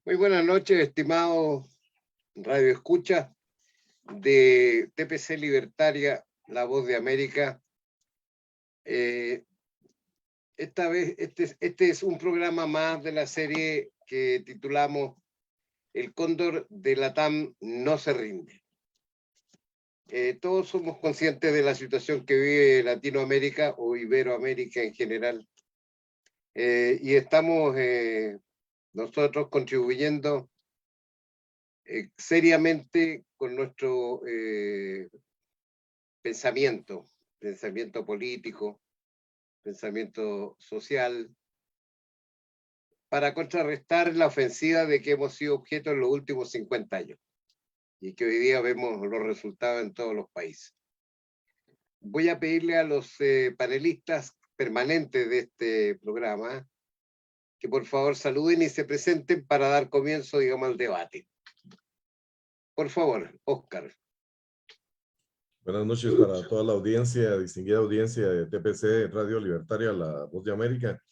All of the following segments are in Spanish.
Muy buenas noches, estimados Radio Escucha de TPC Libertaria, La Voz de América. Esta vez, este es un programa más de la serie que titulamos El Cóndor de Latam no se rinde. Todos somos conscientes de la situación que vive Latinoamérica o Iberoamérica en general. Y estamos nosotros contribuyendo seriamente con nuestro pensamiento político, pensamiento social, para contrarrestar la ofensiva de que hemos sido objeto en los últimos 50 años y que hoy día vemos los resultados en todos los países. Voy a pedirle a los panelistas permanentes de este programa que por favor saluden y se presenten para dar comienzo, digamos, al debate. Por favor, Óscar. Buenas noches para toda la audiencia, distinguida audiencia de TPC Radio Libertaria, La Voz de América.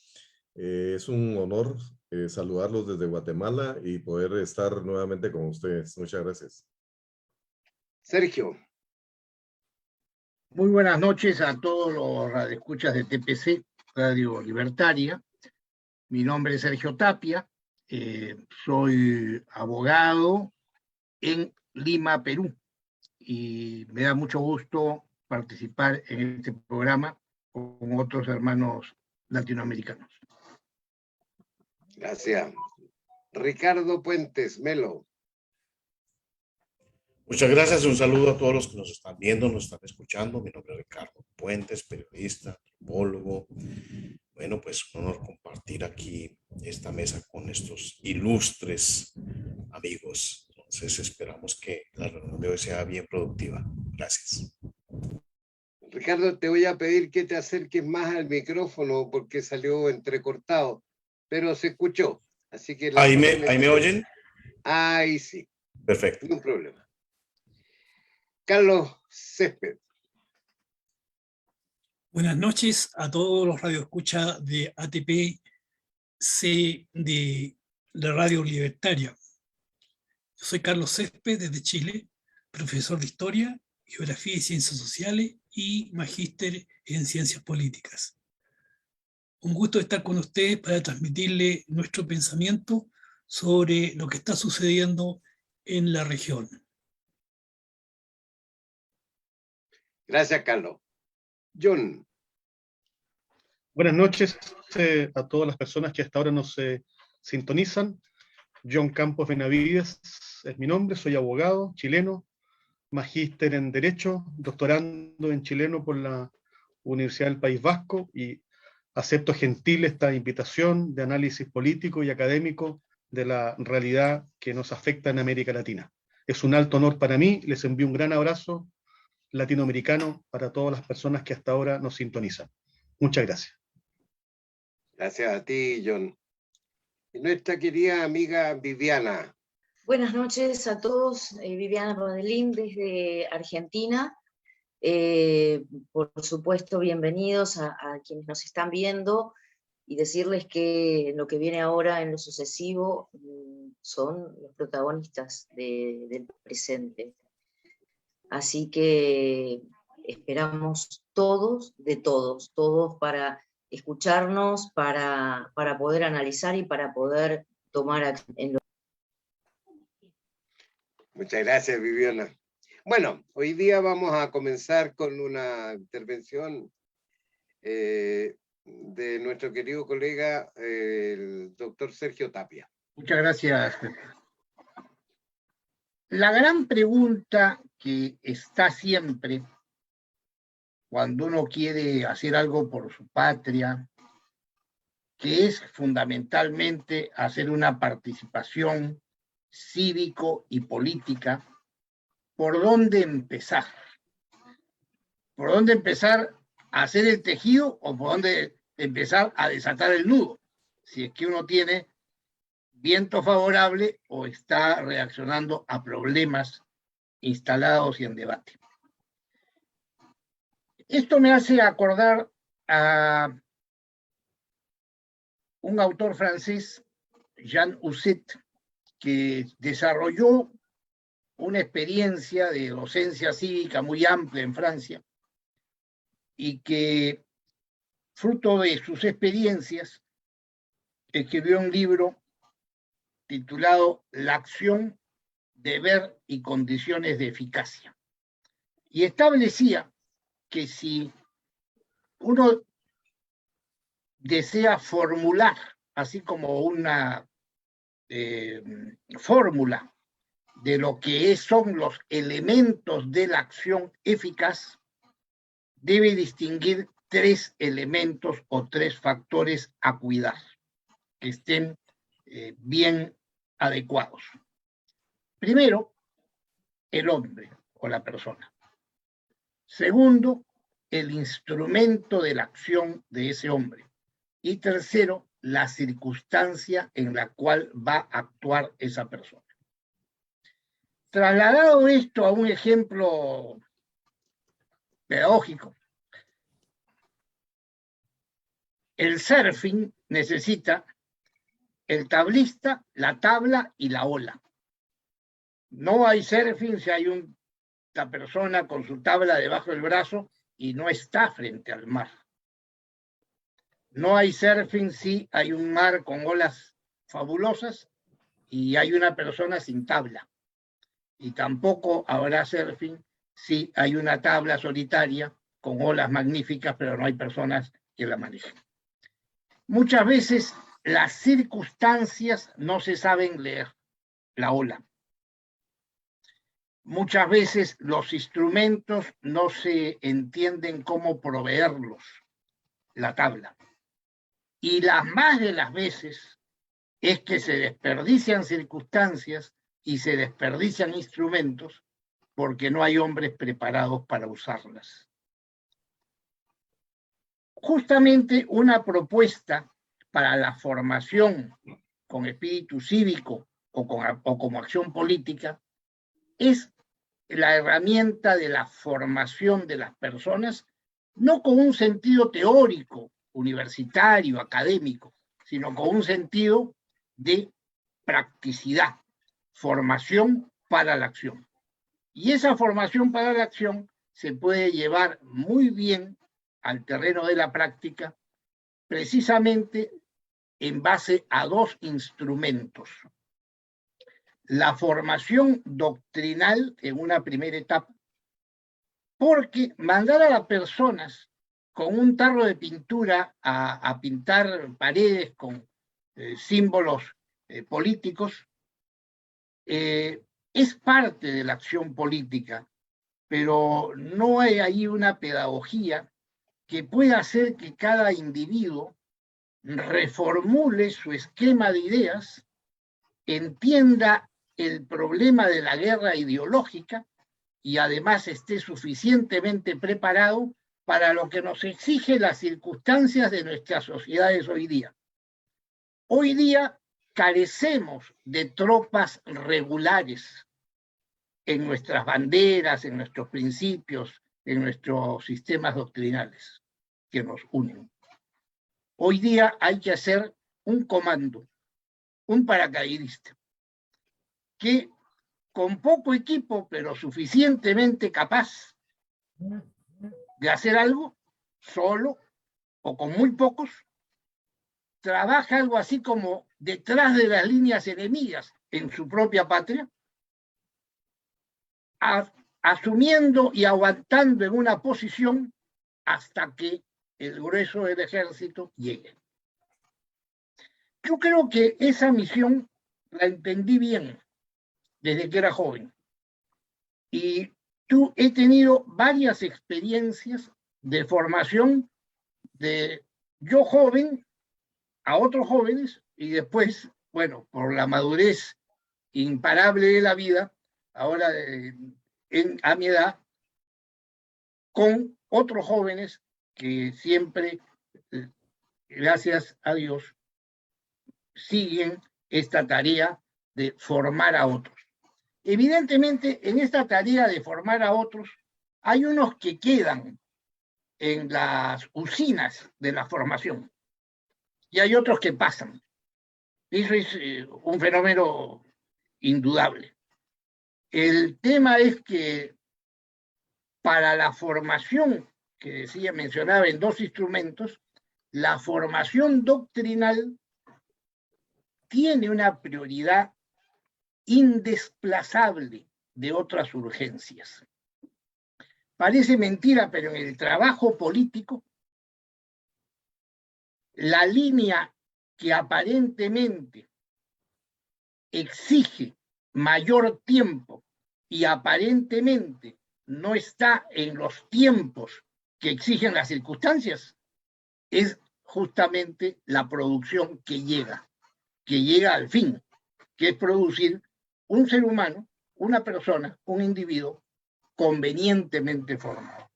Es un honor saludarlos desde Guatemala y poder estar nuevamente con ustedes. Muchas gracias. Sergio. Muy buenas noches a todos los radioescuchas de TPC Radio Libertaria. Mi nombre es Sergio Tapia, soy abogado en Lima, Perú, y me da mucho gusto participar en este programa con otros hermanos latinoamericanos. Gracias. Ricardo Puentes Melo. Muchas gracias, un saludo a todos los que nos están viendo, nos están escuchando. Mi nombre es Ricardo Puentes, periodista, antropólogo. Bueno, pues un honor compartir aquí esta mesa con estos ilustres amigos. Entonces esperamos que la reunión de hoy sea bien productiva. Gracias. Ricardo, te voy a pedir que te acerques más al micrófono porque salió entrecortado, pero se escuchó. Así que ¿Ahí me oyen? Ahí sí. Perfecto. Ningún problema. Carlos Césped. Buenas noches a todos los radioescuchas de ATP de la Radio Libertaria. Yo soy Carlos Césped desde Chile, profesor de Historia, Geografía y Ciencias Sociales y magíster en Ciencias Políticas. Un gusto estar con ustedes para transmitirle nuestro pensamiento sobre lo que está sucediendo en la región. Gracias, Carlos. John. Buenas noches a todas las personas que hasta ahora nos sintonizan. John Campos Benavides es mi nombre, soy abogado chileno, magíster en Derecho, doctorando en chileno por la Universidad del País Vasco y acepto gentil esta invitación de análisis político y académico de la realidad que nos afecta en América Latina. Es un alto honor para mí, les envío un gran abrazo latinoamericano para todas las personas que hasta ahora nos sintonizan. Muchas gracias. Gracias a ti, John. Y nuestra querida amiga Viviana. Buenas noches a todos, Viviana Rodelín desde Argentina. Por supuesto, bienvenidos a quienes nos están viendo y decirles que lo que viene ahora en lo sucesivo son los protagonistas del presente. Así que esperamos todos para escucharnos, para poder analizar y para poder tomar acción en lo... Muchas gracias, Viviana. Bueno, hoy día vamos a comenzar con una intervención de nuestro querido colega, el doctor Sergio Tapia. Muchas gracias. La gran pregunta que está siempre cuando uno quiere hacer algo por su patria, que es fundamentalmente hacer una participación cívico y política, por dónde empezar. Por dónde empezar a hacer el tejido o por dónde empezar a desatar el nudo. Si es que uno tiene viento favorable o está reaccionando a problemas instalados y en debate. Esto me hace acordar a un autor francés, Jean Husset, que desarrolló una experiencia de docencia cívica muy amplia en Francia y que, fruto de sus experiencias, escribió un libro titulado La acción, deber y condiciones de eficacia. Y establecía que si uno desea formular, así como una fórmula de lo que son los elementos de la acción eficaz, debe distinguir 3 elementos o 3 factores a cuidar, que estén bien adecuados. Primero, el hombre o la persona. Segundo, el instrumento de la acción de ese hombre. Y tercero, la circunstancia en la cual va a actuar esa persona. Trasladado esto a un ejemplo pedagógico, el surfing necesita el tablista, la tabla y la ola. No hay surfing si hay una persona con su tabla debajo del brazo y no está frente al mar. No hay surfing si hay un mar con olas fabulosas y hay una persona sin tabla. Y tampoco habrá surfing si hay una tabla solitaria con olas magníficas, pero no hay personas que la manejen. Muchas veces las circunstancias no se saben leer la ola. Muchas veces los instrumentos no se entienden cómo proveerlos, la tabla. Y las más de las veces es que se desperdician circunstancias y se desperdician instrumentos porque no hay hombres preparados para usarlas. Justamente una propuesta para la formación con espíritu cívico o como acción política es la herramienta de la formación de las personas, no con un sentido teórico, universitario, académico, sino con un sentido de practicidad, formación para la acción. Y esa formación para la acción se puede llevar muy bien al terreno de la práctica, precisamente en base a 2 instrumentos. La formación doctrinal en una primera etapa, porque mandar a las personas con un tarro de pintura a pintar paredes con símbolos políticos es parte de la acción política, pero no hay ahí una pedagogía que pueda hacer que cada individuo reformule su esquema de ideas, entienda el problema de la guerra ideológica y además esté suficientemente preparado para lo que nos exige las circunstancias de nuestras sociedades hoy día. Hoy día carecemos de tropas regulares en nuestras banderas, en nuestros principios, en nuestros sistemas doctrinales que nos unen. Hoy día hay que hacer un comando, un paracaidista, que con poco equipo, pero suficientemente capaz de hacer algo, solo o con muy pocos, trabaja algo así como detrás de las líneas enemigas en su propia patria, asumiendo y aguantando en una posición hasta que el grueso del ejército llegue. Yo creo que esa misión la entendí bien desde que era joven. Y he tenido varias experiencias de formación de yo joven a otros jóvenes y después, bueno, por la madurez imparable de la vida, ahora a mi edad con otros jóvenes que siempre, gracias a Dios, siguen esta tarea de formar a otros. Evidentemente, en esta tarea de formar a otros, hay unos que quedan en las usinas de la formación y hay otros que pasan. Eso es un fenómeno indudable. El tema es que para la formación, que mencionaba en 2 instrumentos, la formación doctrinal tiene una prioridad indesplazable de otras urgencias. Parece mentira, pero en el trabajo político, la línea que aparentemente exige mayor tiempo y aparentemente no está en los tiempos que exigen las circunstancias, es justamente la producción que llega al fin, que es producir un ser humano, una persona, un individuo convenientemente formado.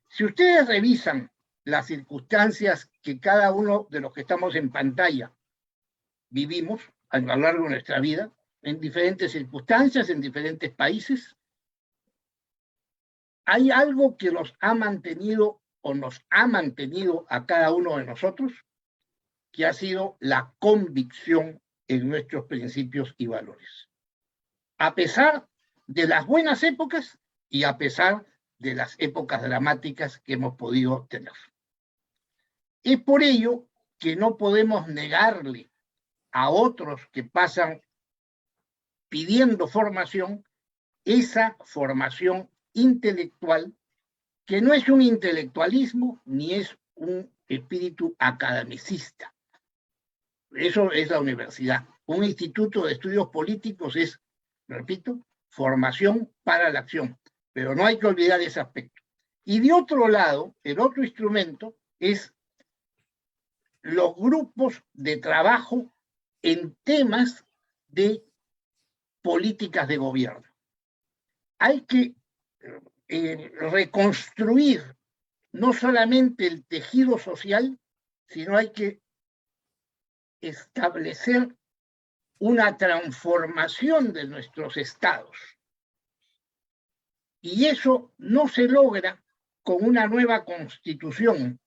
Si ustedes revisan las circunstancias que cada uno de los que estamos en pantalla vivimos a lo largo de nuestra vida, en diferentes circunstancias, en diferentes países, hay algo que los ha mantenido o nos ha mantenido a cada uno de nosotros, que ha sido la convicción en nuestros principios y valores. A pesar de las buenas épocas y a pesar de las épocas dramáticas que hemos podido tener. Es por ello que no podemos negarle a otros que pasan pidiendo formación, esa formación intelectual, que no es un intelectualismo ni es un espíritu academicista. Eso es la universidad. Un instituto de estudios políticos es, repito, formación para la acción. Pero no hay que olvidar ese aspecto. Y de otro lado, el otro instrumento es los grupos de trabajo en temas de políticas de gobierno. Hay que reconstruir no solamente el tejido social, sino hay que establecer una transformación de nuestros estados. Y eso no se logra con una nueva constitución,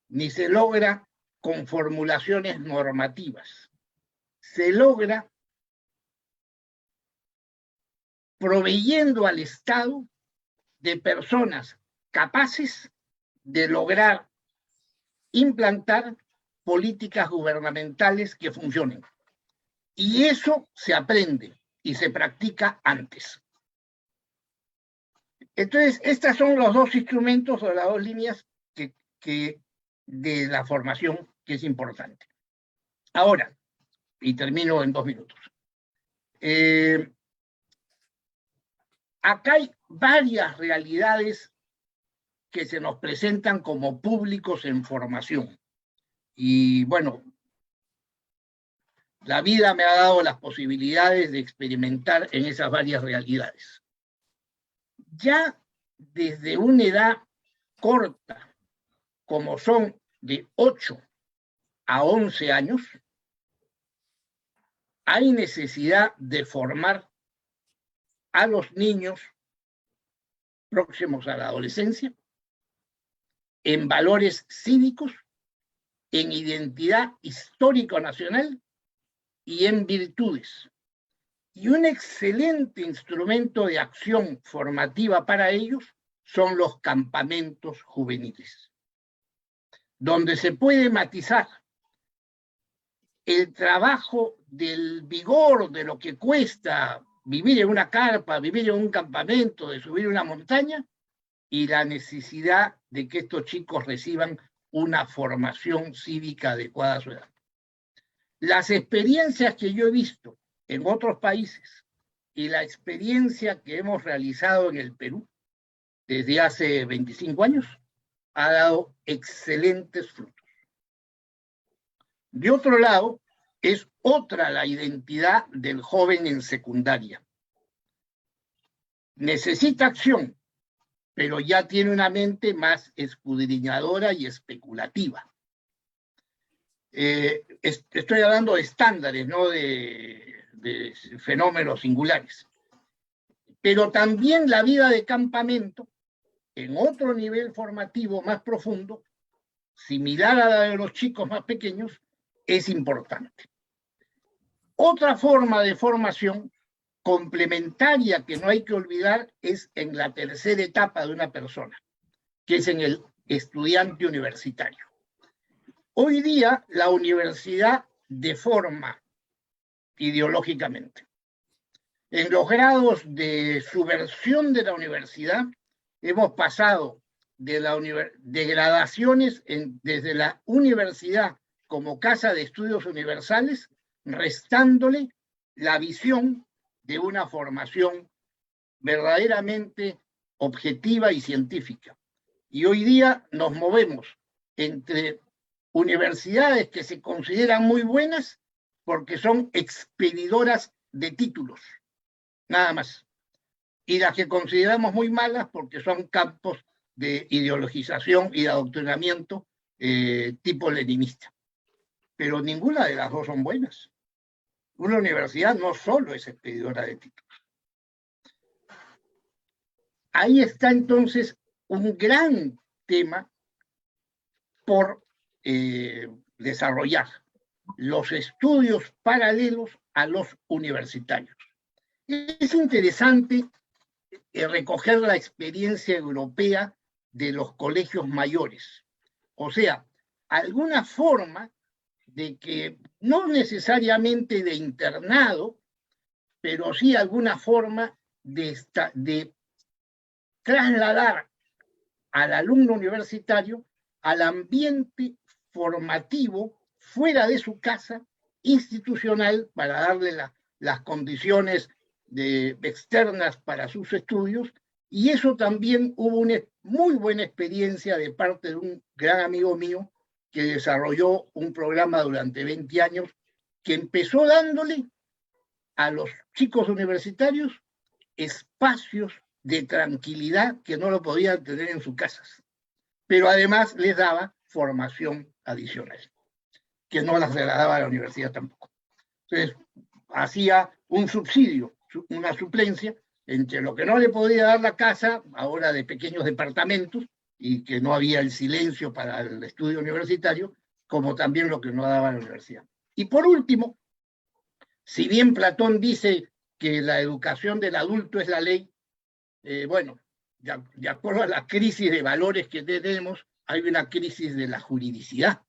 ni se logra con formulaciones normativas. Se logra proveyendo al Estado de personas capaces de lograr implantar políticas gubernamentales que funcionen. Y eso se aprende y se practica antes. Entonces, estos son los 2 instrumentos o las 2 líneas de la formación que es importante. Ahora, y termino en 2 minutos. Acá hay varias realidades que se nos presentan como públicos en formación. Y bueno, la vida me ha dado las posibilidades de experimentar en esas varias realidades. Ya desde una edad corta, como son de 8 a 11 años, hay necesidad de formar a los niños próximos a la adolescencia en valores cívicos, en identidad histórico-nacional y en virtudes. Y un excelente instrumento de acción formativa para ellos son los campamentos juveniles, donde se puede matizar el trabajo del vigor, de lo que cuesta vivir en una carpa, vivir en un campamento, de subir una montaña, y la necesidad de que estos chicos reciban una formación cívica adecuada a su edad. Las experiencias que yo he visto en otros países y la experiencia que hemos realizado en el Perú desde hace 25 años ha dado excelentes frutos. De otro lado, es otra la identidad del joven en secundaria. necesita acción, pero ya tiene una mente más escudriñadora y especulativa. Estoy hablando de estándares, no de fenómenos singulares. Pero también la vida de campamento, en otro nivel formativo más profundo, similar a la de los chicos más pequeños, es importante. Otra forma de formación complementaria que no hay que olvidar es en la tercera etapa de una persona, que es en el estudiante universitario. Hoy día la universidad deforma ideológicamente. En los grados de subversión de la universidad hemos pasado de degradaciones desde la universidad como casa de estudios universales, restándole la visión de una formación verdaderamente objetiva y científica. Y hoy día nos movemos entre universidades que se consideran muy buenas porque son expedidoras de títulos, nada más. Y las que consideramos muy malas porque son campos de ideologización y de adoctrinamiento tipo leninista. Pero ninguna de las dos son buenas. Una universidad no solo es expedidora de títulos. Ahí está entonces un gran tema por desarrollar, los estudios paralelos a los universitarios. Es interesante recoger la experiencia europea de los colegios mayores. O sea, alguna forma de que, no necesariamente de internado, pero sí alguna forma de trasladar al alumno universitario al ambiente formativo fuera de su casa, institucional, para darle las condiciones externas para sus estudios, y eso también hubo una muy buena experiencia de parte de un gran amigo mío que desarrolló un programa durante 20 años que empezó dándole a los chicos universitarios espacios de tranquilidad que no lo podían tener en sus casas, pero además les daba formación adicional, que no las daba a la universidad tampoco. Entonces, hacía un subsidio, una suplencia, entre lo que no le podía dar la casa, ahora de pequeños departamentos, y que no había el silencio para el estudio universitario, como también lo que no daba la universidad. Y por último, si bien Platón dice que la educación del adulto es la ley, bueno, de acuerdo a la crisis de valores que tenemos, hay una crisis de la juridicidad.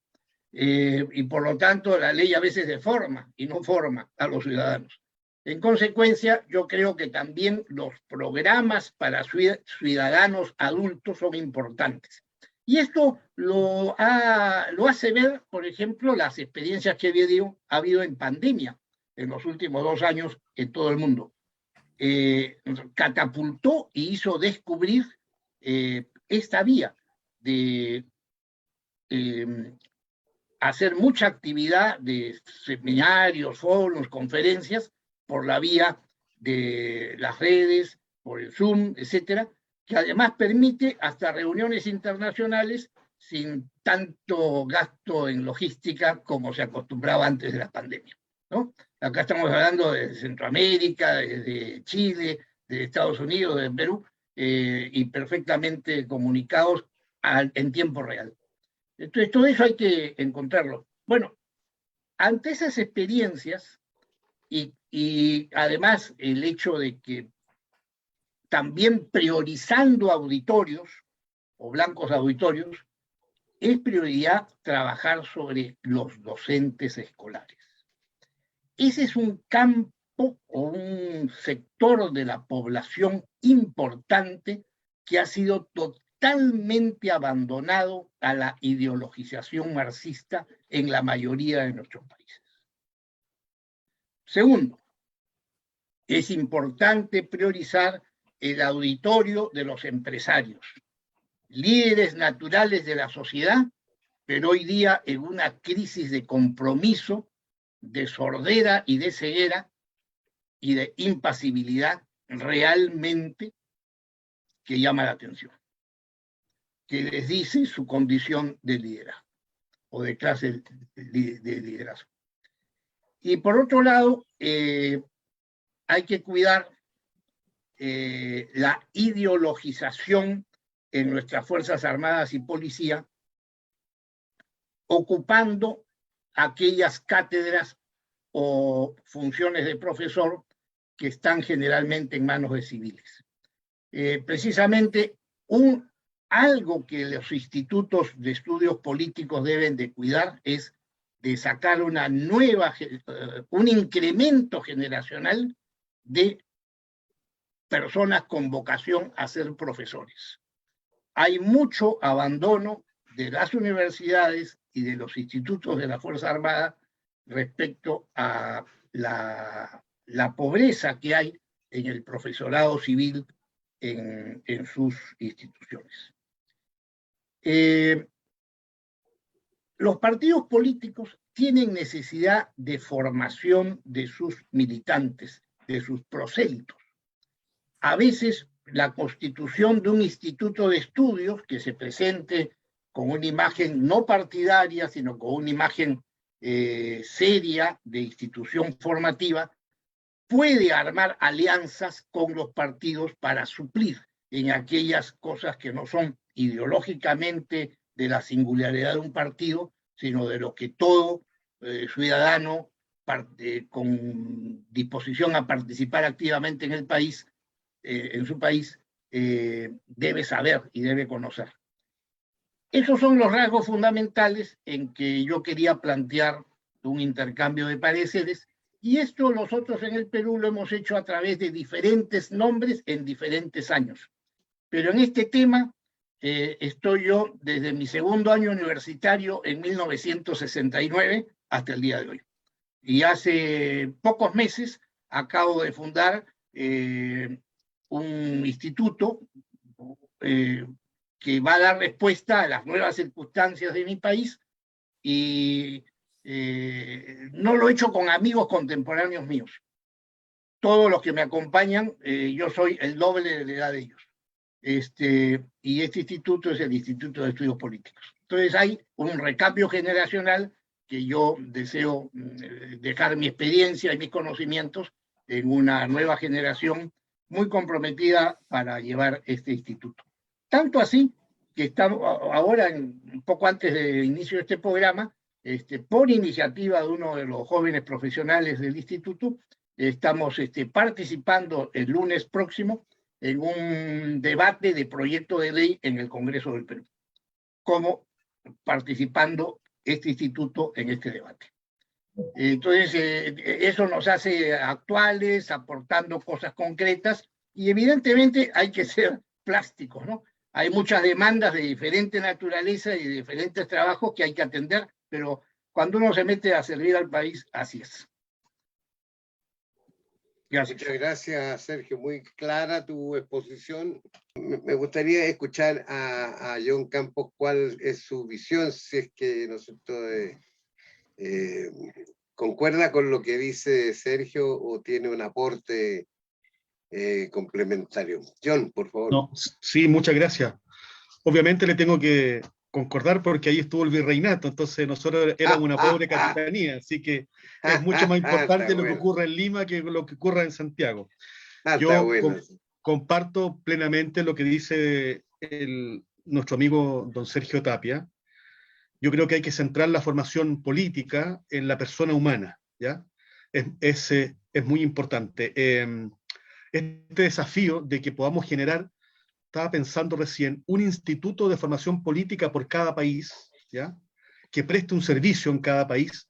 Y por lo tanto la ley a veces deforma y no forma a los ciudadanos. En consecuencia, yo creo que también los programas para ciudadanos adultos son importantes. Y esto lo hace ver, por ejemplo, las experiencias que ha habido en pandemia en los últimos 2 años en todo el mundo. Catapultó y hizo descubrir esta vía de hacer mucha actividad de seminarios, foros, conferencias, por la vía de las redes, por el Zoom, etcétera, que además permite hasta reuniones internacionales sin tanto gasto en logística como se acostumbraba antes de la pandemia, ¿no? Acá estamos hablando de Centroamérica, de Chile, de Estados Unidos, de Perú, y perfectamente comunicados en tiempo real. Entonces, todo eso hay que encontrarlo. Bueno, ante esas experiencias, y además el hecho de que también priorizando auditorios, o blancos auditorios, es prioridad trabajar sobre los docentes escolares. Ese es un campo o un sector de la población importante que ha sido totalmente abandonado a la ideologización marxista en la mayoría de nuestros países. Segundo, es importante priorizar el auditorio de los empresarios, líderes naturales de la sociedad, pero hoy día en una crisis de compromiso, de sordera y de ceguera y de impasibilidad realmente que llama la atención, que les dice su condición de liderazgo o de clase de liderazgo. Y por otro lado, hay que cuidar la ideologización en nuestras Fuerzas Armadas y Policía, ocupando aquellas cátedras o funciones de profesor que están generalmente en manos de civiles. Precisamente algo que los institutos de estudios políticos deben de cuidar es de sacar un incremento generacional de personas con vocación a ser profesores. Hay mucho abandono de las universidades y de los institutos de la Fuerza Armada respecto a la pobreza que hay en el profesorado civil en sus instituciones. Los partidos políticos tienen necesidad de formación de sus militantes, de sus prosélitos. A veces la constitución de un instituto de estudios que se presente con una imagen no partidaria, sino con una imagen seria de institución formativa, puede armar alianzas con los partidos para suplir en aquellas cosas que no son ideológicamente de la singularidad de un partido, sino de lo que todo ciudadano con disposición a participar activamente en el país, en su país, debe saber y debe conocer. Esos son los rasgos fundamentales en que yo quería plantear un intercambio de pareceres, y esto nosotros en el Perú lo hemos hecho a través de diferentes nombres en diferentes años. Pero en este tema estoy yo desde mi segundo año universitario en 1969 hasta el día de hoy. Y hace pocos meses acabo de fundar un instituto que va a dar respuesta a las nuevas circunstancias de mi país, y no lo he hecho con amigos contemporáneos míos. Todos los que me acompañan, yo soy el doble de la edad de ellos. Y este instituto es el Instituto de Estudios Políticos. Entonces hay un recambio generacional que yo deseo dejar mi experiencia y mis conocimientos en una nueva generación muy comprometida para llevar este instituto. Tanto así que estamos ahora, un poco antes del inicio de este programa, por iniciativa de uno de los jóvenes profesionales del instituto, estamos participando el lunes próximo en un debate de proyecto de ley en el Congreso del Perú, como participando este instituto en este debate. Entonces, eso nos hace actuales, aportando cosas concretas, y evidentemente hay que ser plásticos, ¿no? Hay muchas demandas de diferente naturaleza y de diferentes trabajos que hay que atender, pero cuando uno se mete a servir al país, así es. Gracias. Muchas gracias, Sergio. Muy clara tu exposición. Me gustaría escuchar a John Campos cuál es su visión, si es que concuerda con lo que dice Sergio o tiene un aporte complementario. John, por favor. No, sí, muchas gracias. Obviamente le tengo que concordar porque ahí estuvo el virreinato, entonces nosotros éramos una pobre capitanía, así que es mucho más importante lo que ocurra en Lima que lo que ocurra en Santiago. Yo comparto plenamente lo que dice nuestro amigo don Sergio Tapia. Yo creo que hay que centrar la formación política en la persona humana, ¿ya? Es muy importante. Este desafío de que podamos generar, estaba pensando recién, un instituto de formación política por cada país, ¿ya? Que preste un servicio en cada país,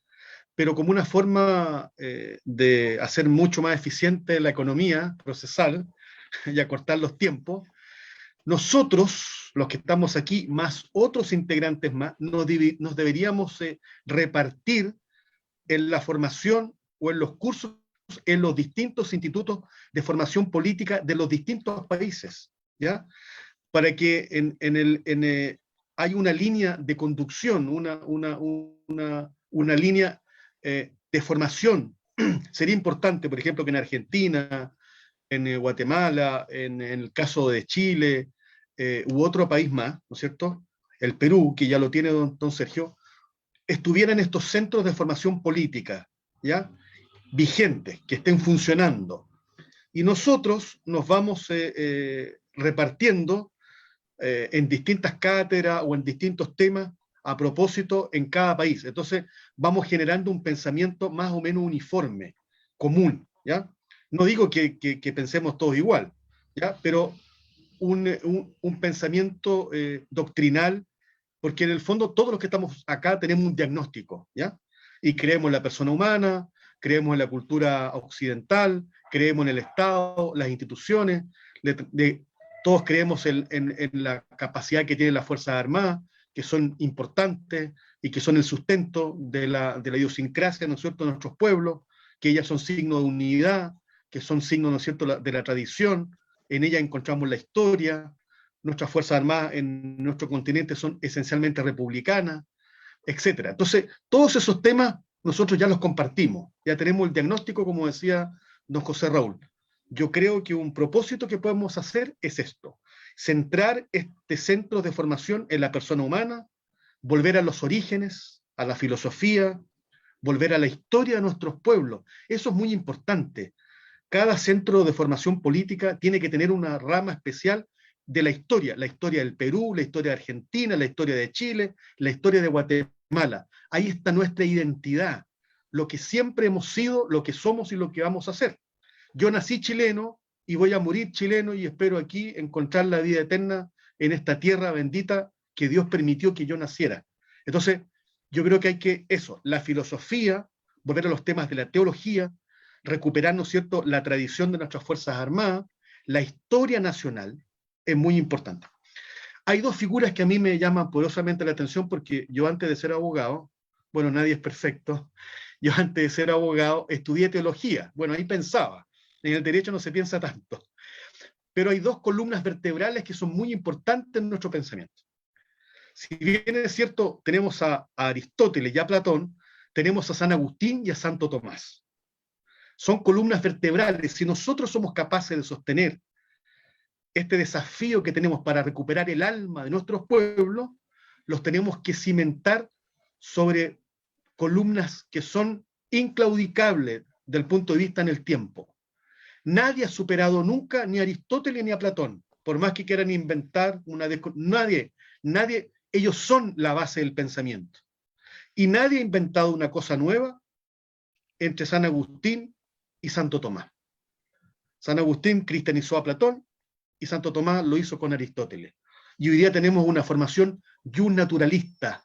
pero como una forma de hacer mucho más eficiente la economía procesal y acortar los tiempos. Nosotros, los que estamos aquí, más otros integrantes más, nos deberíamos repartir en la formación o en los cursos en los distintos institutos de formación política de los distintos países, ¿ya? Para que hay una línea de conducción, una línea de formación. Sería importante, por ejemplo, que en Argentina, Guatemala, en el caso de Chile, u otro país más, ¿no es cierto? El Perú, que ya lo tiene don Sergio, estuvieran estos centros de formación política, ¿ya? Vigentes, que estén funcionando. Y nosotros nos vamos repartiendo en distintas cátedras o en distintos temas a propósito en cada país. Entonces vamos generando un pensamiento más o menos uniforme, común, ¿ya? No digo que pensemos todos igual, ¿ya? Pero un pensamiento doctrinal, porque en el fondo todos los que estamos acá tenemos un diagnóstico, ¿ya? Y creemos en la persona humana, creemos en la cultura occidental, creemos en el Estado, las instituciones, todos creemos en la capacidad que tienen las Fuerzas Armadas, que son importantes y que son el sustento de la idiosincrasia, ¿no es cierto?, de nuestros pueblos, que ellas son signos de unidad, que son signos, ¿no es cierto?, de la tradición. En ellas encontramos la historia. Nuestras Fuerzas Armadas en nuestro continente son esencialmente republicanas, etc. Entonces, todos esos temas nosotros ya los compartimos, ya tenemos el diagnóstico, como decía don José Raúl. Yo creo que un propósito que podemos hacer es esto: centrar este centro de formación en la persona humana, volver a los orígenes, a la filosofía, volver a la historia de nuestros pueblos. Eso es muy importante. Cada centro de formación política tiene que tener una rama especial de la historia del Perú, la historia de Argentina, la historia de Chile, la historia de Guatemala. Ahí está nuestra identidad, lo que siempre hemos sido, lo que somos y lo que vamos a hacer. Yo nací chileno y voy a morir chileno y espero aquí encontrar la vida eterna en esta tierra bendita que Dios permitió que yo naciera. Entonces, yo creo que hay que la filosofía, volver a los temas de la teología, recuperar, ¿no es cierto?, la tradición de nuestras Fuerzas Armadas, la historia nacional, es muy importante. Hay dos figuras que a mí me llaman poderosamente la atención, porque yo antes de ser abogado, bueno, nadie es perfecto, yo antes de ser abogado estudié teología, bueno, ahí pensaba, en el derecho no se piensa tanto, pero hay dos columnas vertebrales que son muy importantes en nuestro pensamiento. Si bien es cierto, tenemos a Aristóteles y a Platón, tenemos a San Agustín y a Santo Tomás. Son columnas vertebrales. Si nosotros somos capaces de sostener este desafío que tenemos para recuperar el alma de nuestros pueblos, los tenemos que cimentar sobre columnas que son inclaudicables del punto de vista en el tiempo. Nadie ha superado nunca ni a Aristóteles ni a Platón, por más que quieran inventar nadie, ellos son la base del pensamiento. Y nadie ha inventado una cosa nueva entre San Agustín y Santo Tomás. San Agustín cristianizó a Platón y Santo Tomás lo hizo con Aristóteles. Y hoy día tenemos una formación naturalista.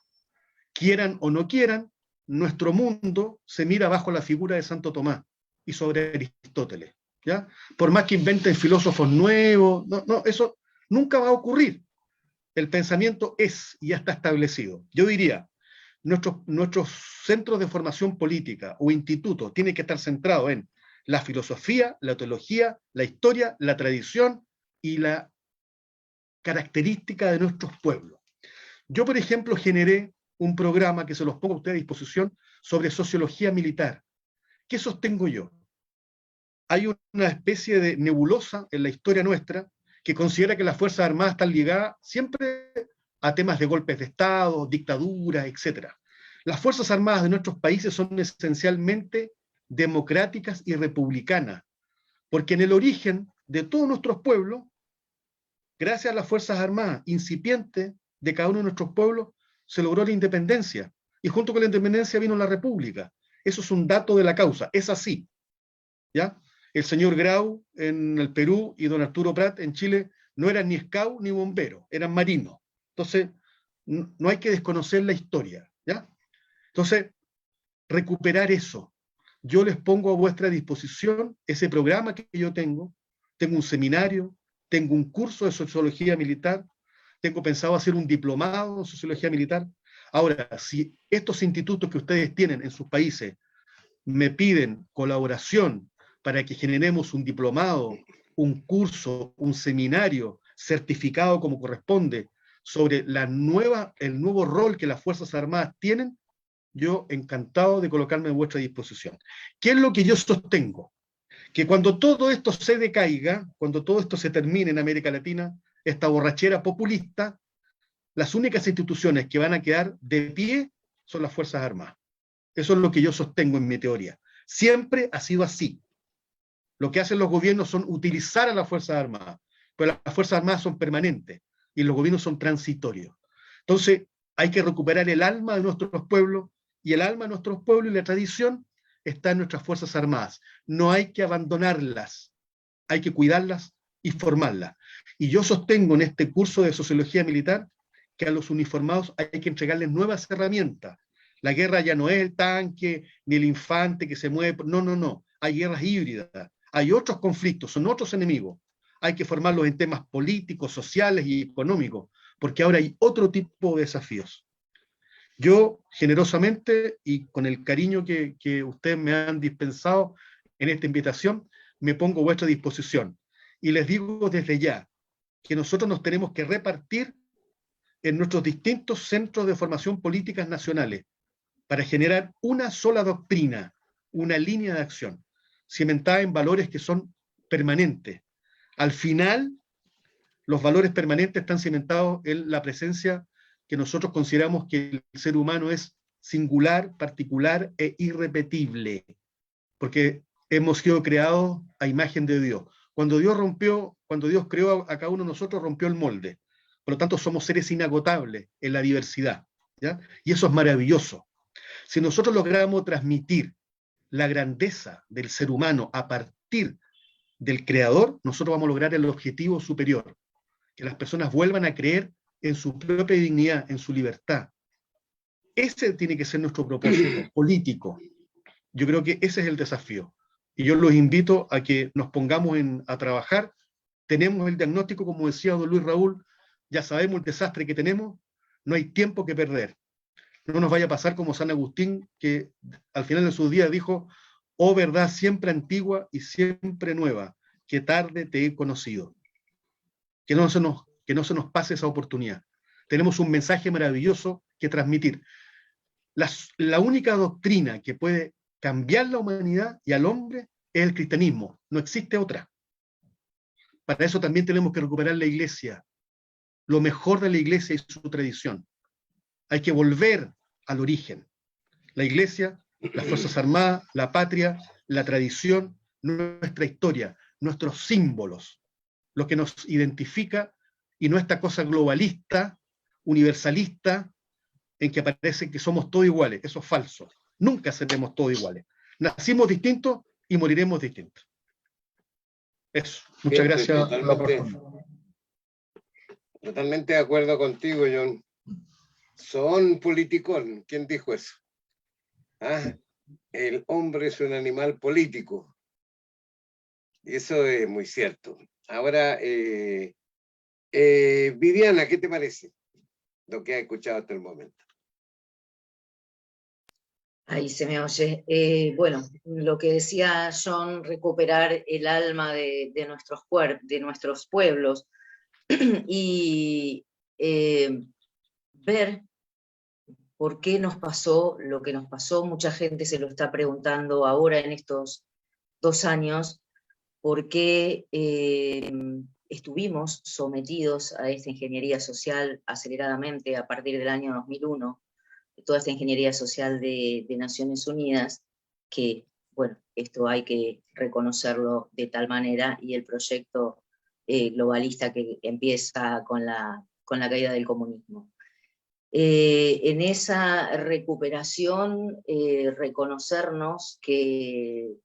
Quieran o no quieran, nuestro mundo se mira bajo la figura de Santo Tomás y sobre Aristóteles, ¿ya? Por más que inventen filósofos nuevos, no, eso nunca va a ocurrir. El pensamiento es y ya está establecido. Yo diría, nuestros centros de formación política o institutos tienen que estar centrados en la filosofía, la teología, la historia, la tradición y la característica de nuestros pueblos. Yo, por ejemplo, generé un programa que se los pongo a ustedes a disposición sobre sociología militar. ¿Qué sostengo yo? Hay una especie de nebulosa en la historia nuestra que considera que las Fuerzas Armadas están ligadas siempre a temas de golpes de Estado, dictaduras, etc. Las Fuerzas Armadas de nuestros países son esencialmente democráticas y republicanas, porque en el origen de todos nuestros pueblos, gracias a las Fuerzas Armadas incipientes de cada uno de nuestros pueblos, se logró la independencia, y junto con la independencia vino la república. Eso es un dato de la causa, es así, ¿ya? El señor Grau en el Perú y don Arturo Prat en Chile no eran ni scout ni bomberos, eran marinos. Entonces, no hay que desconocer la historia, ¿ya? Entonces, recuperar eso. Yo les pongo a vuestra disposición ese programa que yo tengo un seminario, tengo un curso de sociología militar, tengo pensado hacer un diplomado en sociología militar. Ahora, si estos institutos que ustedes tienen en sus países me piden colaboración para que generemos un diplomado, un curso, un seminario certificado como corresponde sobre el nuevo rol que las Fuerzas Armadas tienen, yo encantado de colocarme a vuestra disposición. ¿Qué es lo que yo sostengo? que cuando todo esto se decaiga, cuando todo esto se termine en América Latina, esta borrachera populista, las únicas instituciones que van a quedar de pie son las Fuerzas Armadas. Eso es lo que yo sostengo en mi teoría. Siempre ha sido así. Lo que hacen los gobiernos son utilizar a las Fuerzas Armadas, pero las Fuerzas Armadas son permanentes y los gobiernos son transitorios. Entonces, hay que recuperar el alma de nuestros pueblos, y el alma de nuestros pueblos y la tradición está en nuestras Fuerzas Armadas. No hay que abandonarlas, hay que cuidarlas y formarlas. Y yo sostengo en este curso de Sociología Militar que a los uniformados hay que entregarles nuevas herramientas. La guerra ya no es el tanque ni el infante que se mueve. No, no, no. Hay guerras híbridas, hay otros conflictos, son otros enemigos. Hay que formarlos en temas políticos, sociales y económicos, porque ahora hay otro tipo de desafíos. Yo, generosamente y con el cariño que ustedes me han dispensado en esta invitación, me pongo a vuestra disposición. Y les digo desde ya que nosotros nos tenemos que repartir en nuestros distintos centros de formación políticas nacionales para generar una sola doctrina, una línea de acción, cimentada en valores que son permanentes. Al final, los valores permanentes están cimentados en la presencia que nosotros consideramos que el ser humano es singular, particular e irrepetible, porque hemos sido creados a imagen de Dios. Cuando Dios creó a cada uno de nosotros, rompió el molde. Por lo tanto, somos seres inagotables en la diversidad, ¿ya? Y eso es maravilloso. Si nosotros logramos transmitir la grandeza del ser humano a partir del creador, nosotros vamos a lograr el objetivo superior, que las personas vuelvan a creer en su propia dignidad, en su libertad. Ese tiene que ser nuestro propósito político. Yo creo que ese es el desafío. Y yo los invito a que nos pongamos a trabajar. Tenemos el diagnóstico, como decía don Luis Raúl, ya sabemos el desastre que tenemos, no hay tiempo que perder. No nos vaya a pasar como San Agustín, que al final de sus días dijo: oh verdad siempre antigua y siempre nueva, que tarde te he conocido. Que no se nos pase esa oportunidad. Tenemos un mensaje maravilloso que transmitir. La única doctrina que puede cambiar la humanidad y al hombre es el cristianismo. No existe otra. Para eso también tenemos que recuperar la iglesia, lo mejor de la iglesia y su tradición. Hay que volver al origen. La iglesia, las Fuerzas Armadas, la patria, la tradición, nuestra historia, nuestros símbolos, lo que nos identifica, y no esta cosa globalista, universalista, en que parece que somos todos iguales. Eso es falso. Nunca seremos todos iguales. Nacimos distintos y moriremos distintos. Eso. Muchas gracias por la oportunidad. Totalmente de acuerdo contigo, John. Son politicón. ¿Quién dijo eso? Ah, el hombre es un animal político. Eso es muy cierto. Ahora, Viviana, ¿qué te parece lo que has escuchado hasta el momento? Ahí se me oye. Bueno, lo que decía John, recuperar el alma de nuestros pueblos y ver por qué nos pasó lo que nos pasó. Mucha gente se lo está preguntando ahora en estos 2 años, por qué estuvimos sometidos a esta ingeniería social aceleradamente a partir del año 2001, toda esta ingeniería social de Naciones Unidas, que, bueno, esto hay que reconocerlo de tal manera, y el proyecto globalista que empieza con la caída del comunismo. En esa recuperación, reconocernos que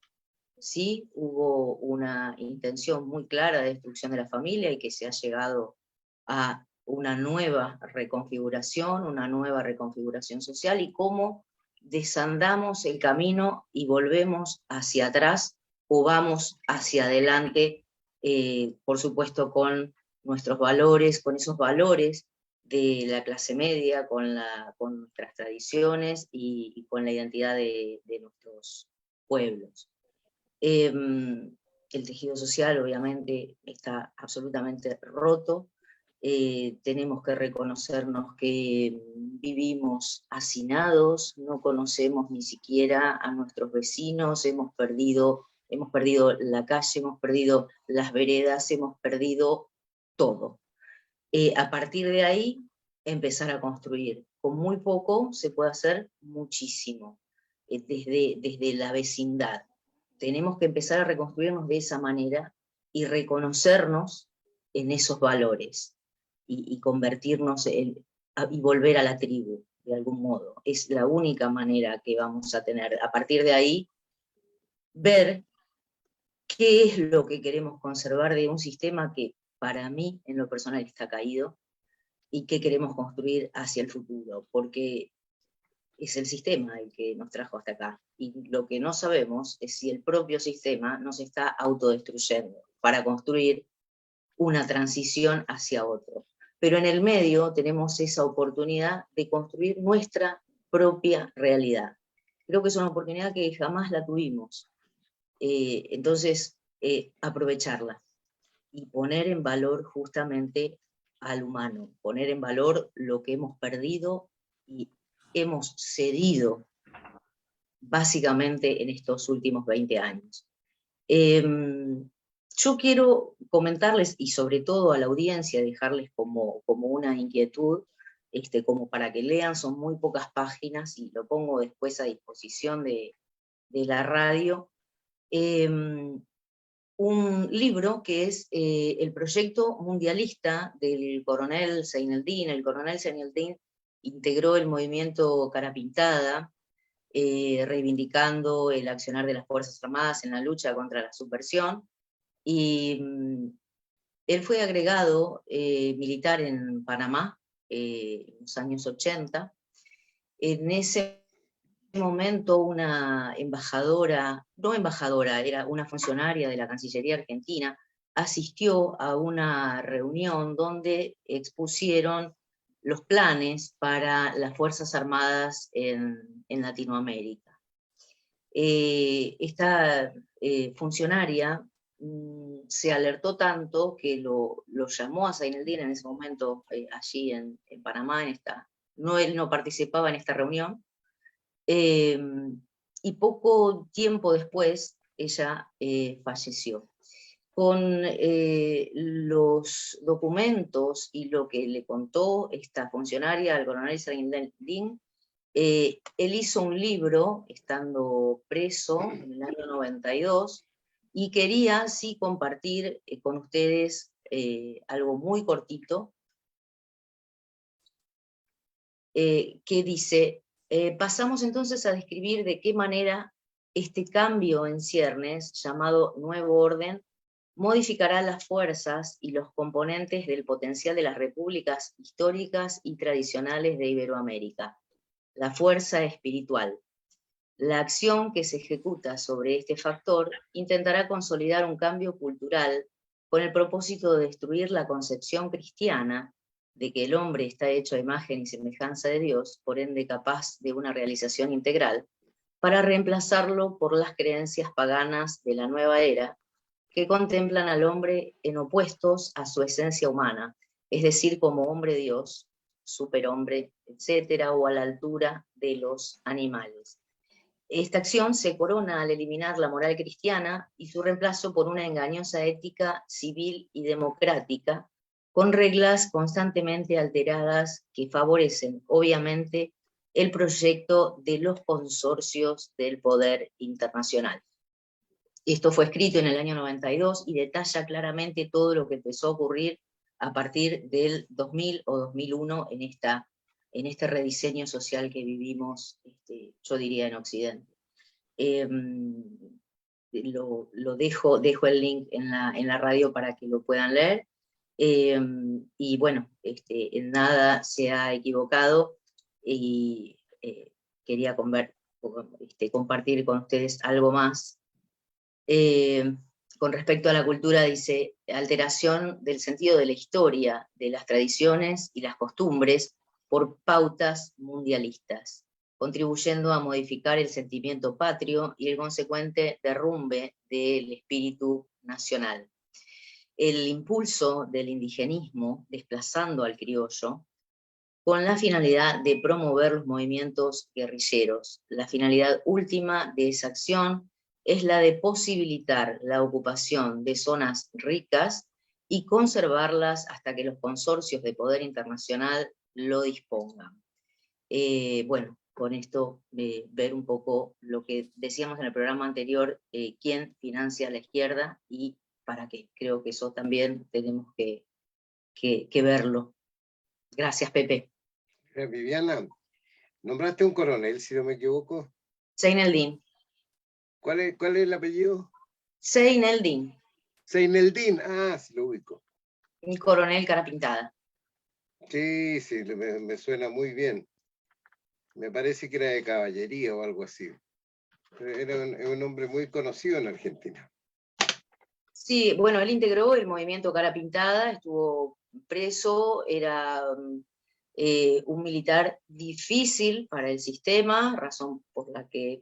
sí hubo una intención muy clara de destrucción de la familia y que se ha llegado a una nueva reconfiguración social, y cómo desandamos el camino y volvemos hacia atrás o vamos hacia adelante, por supuesto con nuestros valores, con esos valores de la clase media, con nuestras tradiciones y con la identidad de nuestros pueblos. El tejido social obviamente está absolutamente roto. Tenemos que reconocernos que vivimos hacinados, no conocemos ni siquiera a nuestros vecinos, hemos perdido hemos perdido la calle, hemos perdido las veredas, hemos perdido todo. A partir de ahí, empezar a construir. Con muy poco se puede hacer muchísimo, desde la vecindad. Tenemos que empezar a reconstruirnos de esa manera y reconocernos en esos valores y convertirnos y volver a la tribu, de algún modo. Es la única manera que vamos a tener. A partir de ahí, ver qué es lo que queremos conservar de un sistema que para mí, en lo personal, está caído, y qué queremos construir hacia el futuro, porque es el sistema el que nos trajo hasta acá. Y lo que no sabemos es si el propio sistema nos está autodestruyendo para construir una transición hacia otro. Pero en el medio tenemos esa oportunidad de construir nuestra propia realidad. Creo que es una oportunidad que jamás la tuvimos. Entonces, aprovecharla y poner en valor justamente al humano, poner en valor lo que hemos perdido y hemos cedido básicamente en estos últimos 20 años. Yo quiero comentarles, y sobre todo a la audiencia, dejarles como una inquietud, como para que lean, son muy pocas páginas, y lo pongo después a disposición de la radio, un libro que es el proyecto mundialista del coronel Zaineldin. El coronel Zaineldin integró el movimiento Cara Pintada, reivindicando el accionar de las Fuerzas Armadas en la lucha contra la subversión, y él fue agregado militar en Panamá en los años 80. En ese momento una embajadora, no embajadora, era una funcionaria de la Cancillería Argentina, asistió a una reunión donde expusieron los planes para las Fuerzas Armadas en Latinoamérica. Esta funcionaria se alertó tanto que lo llamó a Zaineldin en ese momento, allí en Panamá, él no participaba en esta reunión, y poco tiempo después ella falleció. Con los documentos y lo que le contó esta funcionaria al coronel Zaineldin, él hizo un libro estando preso en el año 92, y quería sí compartir con ustedes algo muy cortito, que dice: pasamos entonces a describir de qué manera este cambio en ciernes, llamado nuevo orden, modificará las fuerzas y los componentes del potencial de las repúblicas históricas y tradicionales de Iberoamérica. La fuerza espiritual. La acción que se ejecuta sobre este factor intentará consolidar un cambio cultural con el propósito de destruir la concepción cristiana de que el hombre está hecho a imagen y semejanza de Dios, por ende capaz de una realización integral, para reemplazarlo por las creencias paganas de la nueva era, que contemplan al hombre en opuestos a su esencia humana, es decir, como hombre-dios, superhombre, etcétera, o a la altura de los animales. Esta acción se corona al eliminar la moral cristiana y su reemplazo por una engañosa ética civil y democrática, con reglas constantemente alteradas que favorecen, obviamente, el proyecto de los consorcios del poder internacional. Esto fue escrito en el año 92 y detalla claramente todo lo que empezó a ocurrir a partir del 2000 o 2001 en este rediseño social que vivimos, yo diría, en Occidente. Dejo el link en la radio para que lo puedan leer. Y bueno, en nada se ha equivocado, y quería compartir con ustedes algo más. Con respecto a la cultura, dice: alteración del sentido de la historia, de las tradiciones y las costumbres por pautas mundialistas, contribuyendo a modificar el sentimiento patrio y el consecuente derrumbe del espíritu nacional. El impulso del indigenismo, desplazando al criollo, con la finalidad de promover los movimientos guerrilleros. La finalidad última de esa acción es la de posibilitar la ocupación de zonas ricas y conservarlas hasta que los consorcios de poder internacional lo dispongan. Bueno, con esto ver un poco lo que decíamos en el programa anterior, quién financia a la izquierda y para qué. Creo que eso también tenemos que verlo. Gracias, Pepe. Viviana, nombraste un coronel, si no me equivoco. Seineldin. ¿Cuál es el apellido? Seineldin. Seineldin, sí lo ubico. El coronel cara pintada. Sí, me suena muy bien. Me parece que era de caballería o algo así. Era un hombre muy conocido en Argentina. Sí, bueno, él integró el movimiento Cara Pintada, estuvo preso, era un militar difícil para el sistema, razón por la que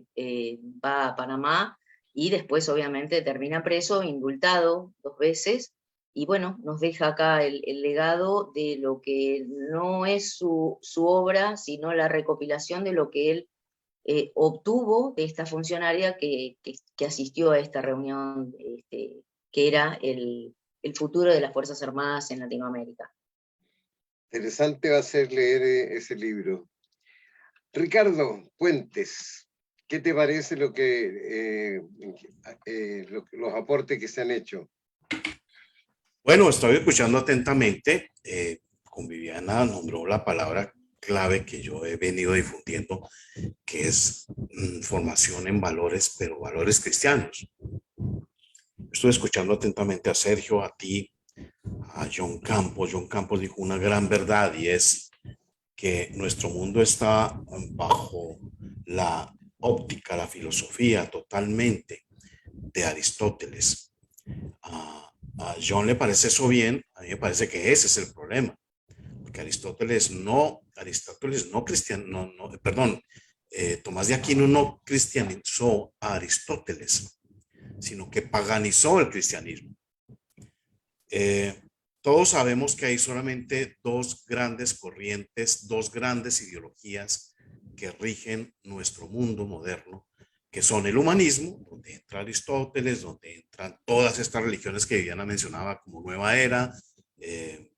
va a Panamá, y después obviamente termina preso, indultado 2 veces, y bueno, nos deja acá el legado de lo que no es su obra, sino la recopilación de lo que él obtuvo de esta funcionaria que asistió a esta reunión, que era el futuro de las Fuerzas Armadas en Latinoamérica. Interesante va a ser leer ese libro. Ricardo Puentes, ¿qué te parece los aportes que se han hecho? Bueno, estoy escuchando atentamente. Con Viviana nombró la palabra clave que yo he venido difundiendo, que es formación en valores, pero valores cristianos. Estoy escuchando atentamente a Sergio, a ti, a John Campos. John Campos dijo una gran verdad, y es que nuestro mundo está bajo la óptica, la filosofía totalmente de Aristóteles. A John le parece eso bien, a mí me parece que ese es el problema, porque Aristóteles no cristiano, Tomás de Aquino no cristianizó a Aristóteles, sino que paganizó el cristianismo. Todos sabemos que hay solamente 2 grandes corrientes, 2 grandes ideologías que rigen nuestro mundo moderno, que son el humanismo, donde entra Aristóteles, donde entran todas estas religiones que Viviana mencionaba como Nueva Era, que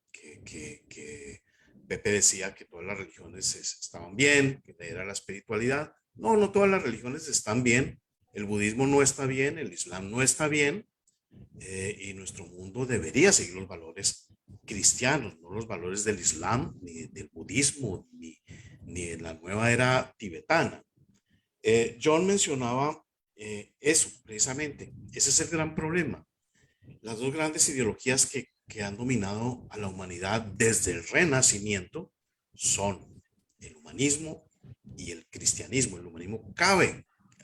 Pepe decía que todas las religiones estaban bien, que era la espiritualidad. No todas las religiones están bien. El budismo no está bien, el islam no está bien, y nuestro mundo debería seguir los valores cristianos, no los valores del islam, ni del budismo, ni de la nueva era tibetana. John mencionaba eso precisamente. Ese es el gran problema. Las 2 grandes ideologías que han dominado a la humanidad desde el Renacimiento son el humanismo y el cristianismo. El humanismo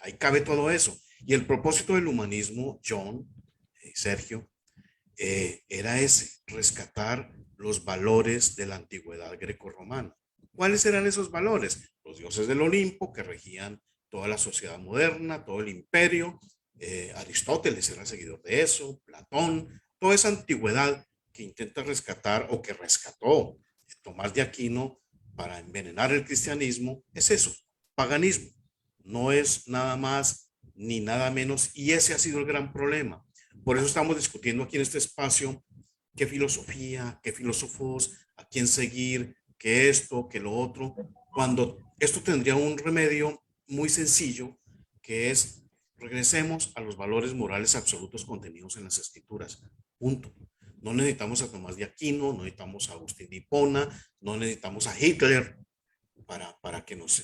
ahí cabe todo eso. Y el propósito del humanismo, John, Sergio, era ese: rescatar los valores de la antigüedad grecorromana. ¿Cuáles eran esos valores? Los dioses del Olimpo, que regían toda la sociedad moderna, todo el imperio. Aristóteles era seguidor de eso, Platón, toda esa antigüedad que intenta rescatar, o que rescató Tomás de Aquino para envenenar el cristianismo, es eso, paganismo. No es nada más ni nada menos, y ese ha sido el gran problema. Por eso estamos discutiendo aquí en este espacio qué filosofía, qué filósofos, a quién seguir, qué esto, qué lo otro, cuando esto tendría un remedio muy sencillo, que es: regresemos a los valores morales absolutos contenidos en las Escrituras. Punto. No necesitamos a Tomás de Aquino, no necesitamos a Agustín de Hipona, no necesitamos a Hitler para que nos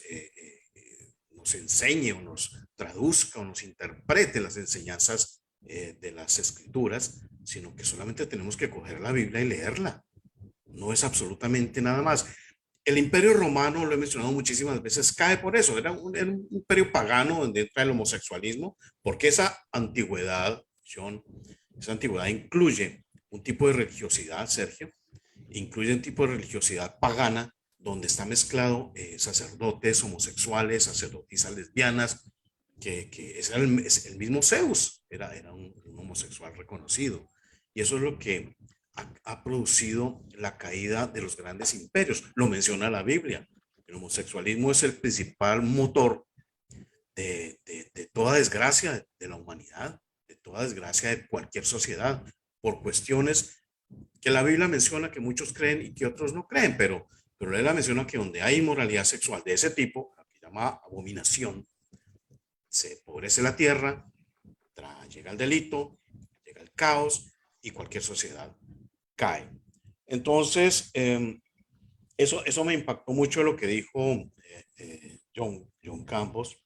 enseñe o nos traduzca o nos interprete las enseñanzas de las Escrituras, sino que solamente tenemos que coger la Biblia y leerla. No es absolutamente nada más. El Imperio Romano, lo he mencionado muchísimas veces, cae por eso. Era un imperio pagano donde entra el homosexualismo, porque esa antigüedad, John, esa antigüedad incluye un tipo de religiosidad, Sergio, incluye un tipo de religiosidad pagana, donde está mezclado sacerdotes homosexuales, sacerdotisas lesbianas, que es el mismo Zeus, era un homosexual reconocido. Y eso es lo que ha producido la caída de los grandes imperios. Lo menciona la Biblia. El homosexualismo es el principal motor de toda desgracia de la humanidad, de toda desgracia de cualquier sociedad, por cuestiones que la Biblia menciona que muchos creen y que otros no creen, pero la menciona que donde hay inmoralidad sexual de ese tipo, la que llama abominación, se empobrece la tierra, llega el delito, llega el caos y cualquier sociedad cae. Entonces, eso me impactó mucho lo que dijo John Campos,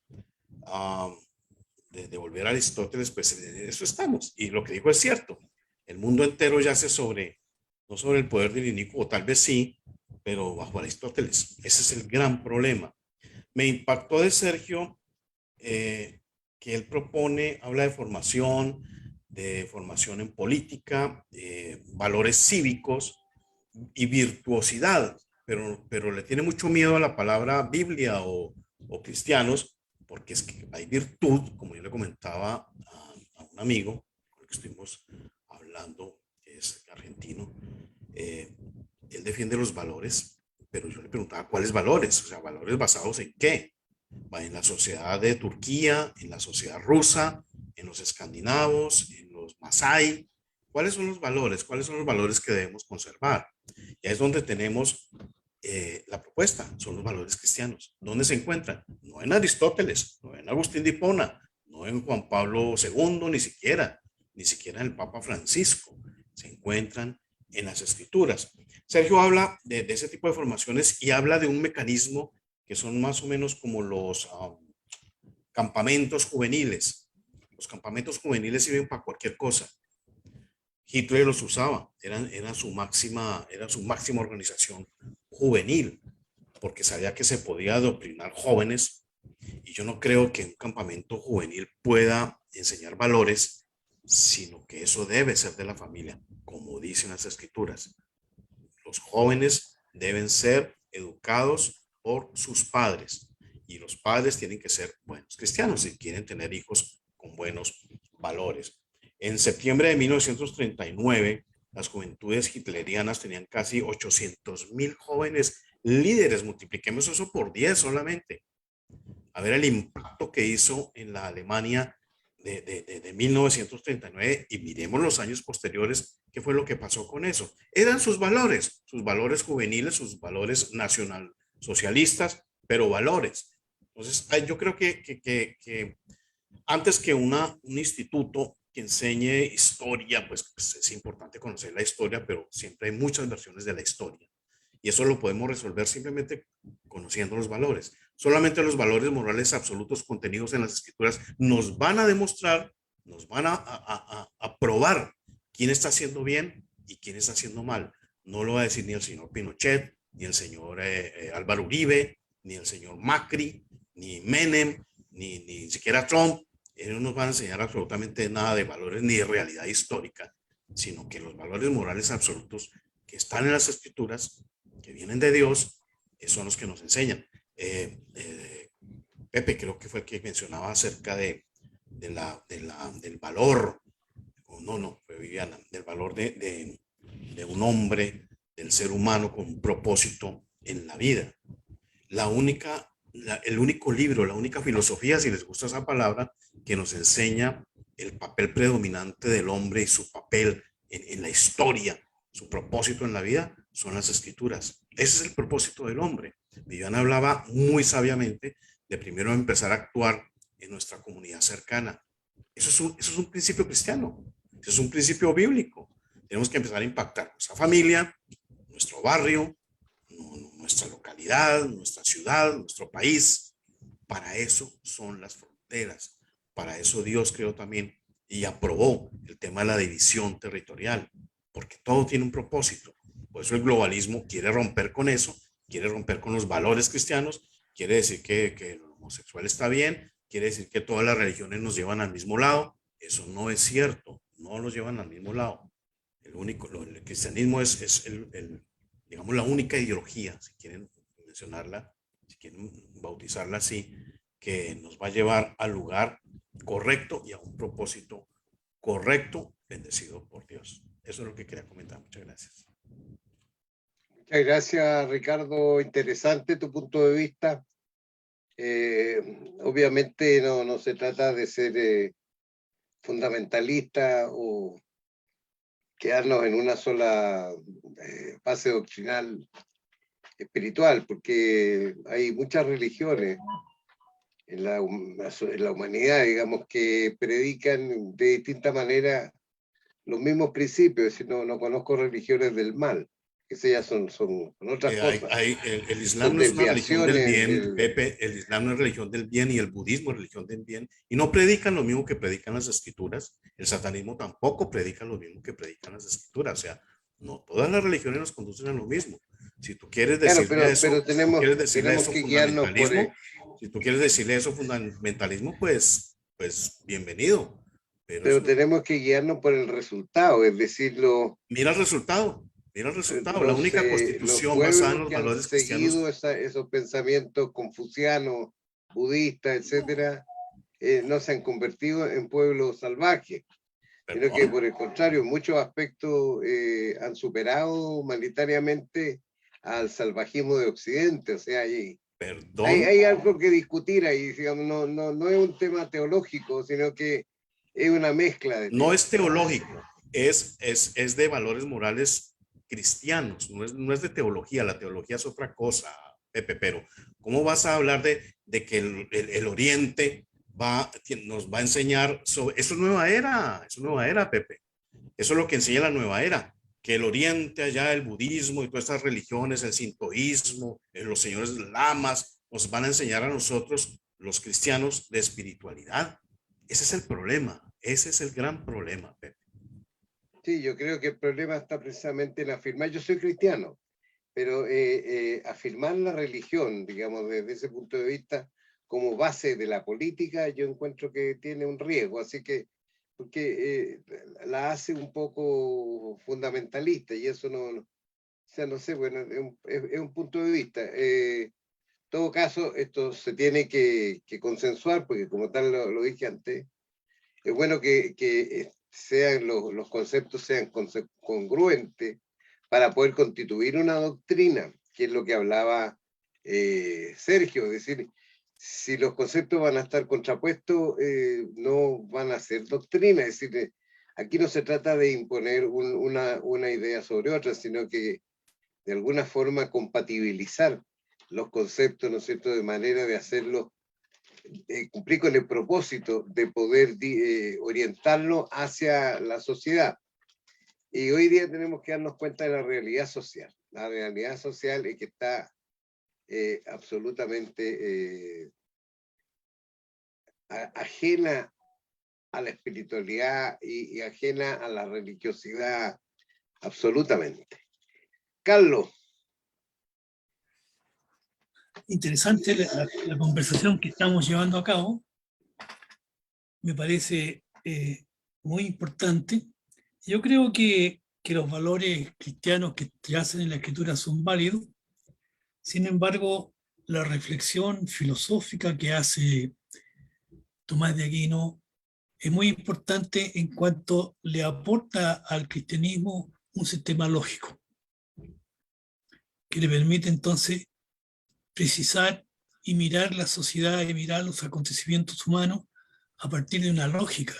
de volver a Aristóteles, pues en eso estamos. Y lo que dijo es cierto. El mundo entero yace no sobre el poder del inicuo, tal vez sí, pero bajo Aristóteles. Ese es el gran problema. Me impactó de Sergio que él habla de formación en política, valores cívicos y virtuosidad, pero le tiene mucho miedo a la palabra Biblia o cristianos, porque es que hay virtud, como yo le comentaba a un amigo con el que estuvimos hablando, que es argentino, él defiende los valores, pero yo le preguntaba cuáles valores, o sea, valores basados en qué, en la sociedad de Turquía, en la sociedad rusa, en los escandinavos, en los masái. ¿Cuáles son los valores? ¿Cuáles son los valores que debemos conservar? Y ahí es donde tenemos la propuesta, son los valores cristianos. ¿Dónde se encuentran? No en Aristóteles, no en Agustín de Hipona, no en Juan Pablo II, ni siquiera en el Papa Francisco. Se encuentran en las Escrituras. Sergio habla de ese tipo de formaciones y habla de un mecanismo que son más o menos como los campamentos juveniles. Los campamentos juveniles sirven para cualquier cosa. Hitler los usaba, era su máxima organización juvenil, porque sabía que se podía adoctrinar jóvenes, y yo no creo que un campamento juvenil pueda enseñar valores, sino que eso debe ser de la familia, como dicen las Escrituras. Los jóvenes deben ser educados por sus padres, y los padres tienen que ser buenos cristianos si quieren tener hijos con buenos valores. En septiembre de 1939, las juventudes hitlerianas tenían casi 800,000 jóvenes líderes. Multipliquemos eso por 10 solamente. A ver el impacto que hizo en la Alemania de 1939, y miremos los años posteriores, qué fue lo que pasó con eso. Eran sus valores juveniles, sus valores nacionalsocialistas, pero valores. Entonces, yo creo que antes que un instituto que enseñe historia, pues es importante conocer la historia, pero siempre hay muchas versiones de la historia. Y eso lo podemos resolver simplemente conociendo los valores. Solamente los valores morales absolutos contenidos en las Escrituras nos van a demostrar, nos van a probar quién está haciendo bien y quién está haciendo mal. No lo va a decir ni el señor Pinochet, ni el señor Álvaro Uribe, ni el señor Macri, ni Menem, ni siquiera Trump. Ellos no nos van a enseñar absolutamente nada de valores ni de realidad histórica, sino que los valores morales absolutos que están en las Escrituras, que vienen de Dios, son los que nos enseñan. Pepe creo que fue el que mencionaba acerca del valor, fue Viviana, del valor de un hombre, del ser humano con un propósito en la vida. El único libro, la única filosofía, si les gusta esa palabra, que nos enseña el papel predominante del hombre y su papel en la historia, su propósito en la vida, son las Escrituras. Ese es el propósito del hombre. Viviana hablaba muy sabiamente de primero empezar a actuar en nuestra comunidad cercana. Eso es un principio cristiano, eso es un principio bíblico. Tenemos que empezar a impactar nuestra familia, nuestro barrio, nuestra localidad, nuestra ciudad, nuestro país. Para eso son las fronteras. Para eso Dios creó también y aprobó el tema de la división territorial, porque todo tiene un propósito. Por eso el globalismo quiere romper con eso, quiere romper con los valores cristianos, quiere decir que el homosexual está bien, quiere decir que todas las religiones nos llevan al mismo lado. Eso no es cierto, no los llevan al mismo lado. El cristianismo es digamos, la única ideología, si quieren mencionarla, si quieren bautizarla así, que nos va a llevar al lugar correcto y a un propósito correcto, bendecido por Dios. Eso es lo que quería comentar. Muchas gracias. Muchas gracias, Ricardo. Interesante tu punto de vista. Obviamente no se trata de ser fundamentalista o quedarnos en una sola base doctrinal espiritual, porque hay muchas religiones en la humanidad, digamos, que predican de distinta manera los mismos principios. Es decir, no conozco religiones del mal, que esas ya son otras cosas. El Islam Son no es una religión del desviaciones. bien, Pepe. El Islam no es religión del bien y el budismo es religión del bien. Y no predican lo mismo que predican las escrituras. El satanismo tampoco predica lo mismo que predican las escrituras. O sea, no todas las religiones nos conducen a lo mismo. Si tú quieres Claro, decirle a eso, pero tenemos que guiarnos por... si tú quieres decirle eso fundamentalismo, pues bienvenido. Pero tenemos que guiarnos por el resultado, es decir, mira el resultado. La única constitución los basada en los que han valores cristianos. seguido esos pensamientos confucianos, budistas, etcétera, no se han convertido en pueblos salvajes, sino que por el contrario, en muchos aspectos han superado humanitariamente al salvajismo de Occidente. O sea, hay algo que discutir ahí, digamos, no es un tema teológico, sino que es una mezcla de no es teológico, es de valores morales cristianos, no es de teología. La teología es otra cosa, Pepe, pero ¿cómo vas a hablar de que el Oriente nos va a enseñar sobre... Eso es nueva era, Pepe. Eso es lo que enseña la nueva era, que el Oriente allá, el budismo y todas estas religiones, el sintoísmo, los señores lamas, nos van a enseñar a nosotros, los cristianos, de espiritualidad. Ese es el problema, ese es el gran problema, Pepe. Sí, yo creo que el problema está precisamente en afirmar, yo soy cristiano, pero afirmar la religión, digamos, desde ese punto de vista, como base de la política, yo encuentro que tiene un riesgo, así que, porque la hace un poco fundamentalista, y eso o sea, no sé, bueno, es un punto de vista. En todo caso, esto se tiene que consensuar, porque como tal lo dije antes, es bueno que sean los conceptos sean congruentes para poder constituir una doctrina, que es lo que hablaba Sergio. Es decir, si los conceptos van a estar contrapuestos, no van a ser doctrina. Es decir, aquí no se trata de imponer una idea sobre otra, sino que de alguna forma compatibilizar los conceptos, ¿no es cierto?, de manera de hacerlos cumplir con el propósito de poder orientarlo hacia la sociedad. Y hoy día tenemos que darnos cuenta de la realidad social. La realidad social es que está absolutamente ajena a la espiritualidad y ajena a la religiosidad, absolutamente. Carlos. Interesante la conversación que estamos llevando a cabo. Me parece muy importante. Yo creo que los valores cristianos que yacen en la Escritura son válidos. Sin embargo, la reflexión filosófica que hace Tomás de Aquino es muy importante en cuanto le aporta al cristianismo un sistema lógico que le permite entonces precisar y mirar la sociedad y mirar los acontecimientos humanos a partir de una lógica.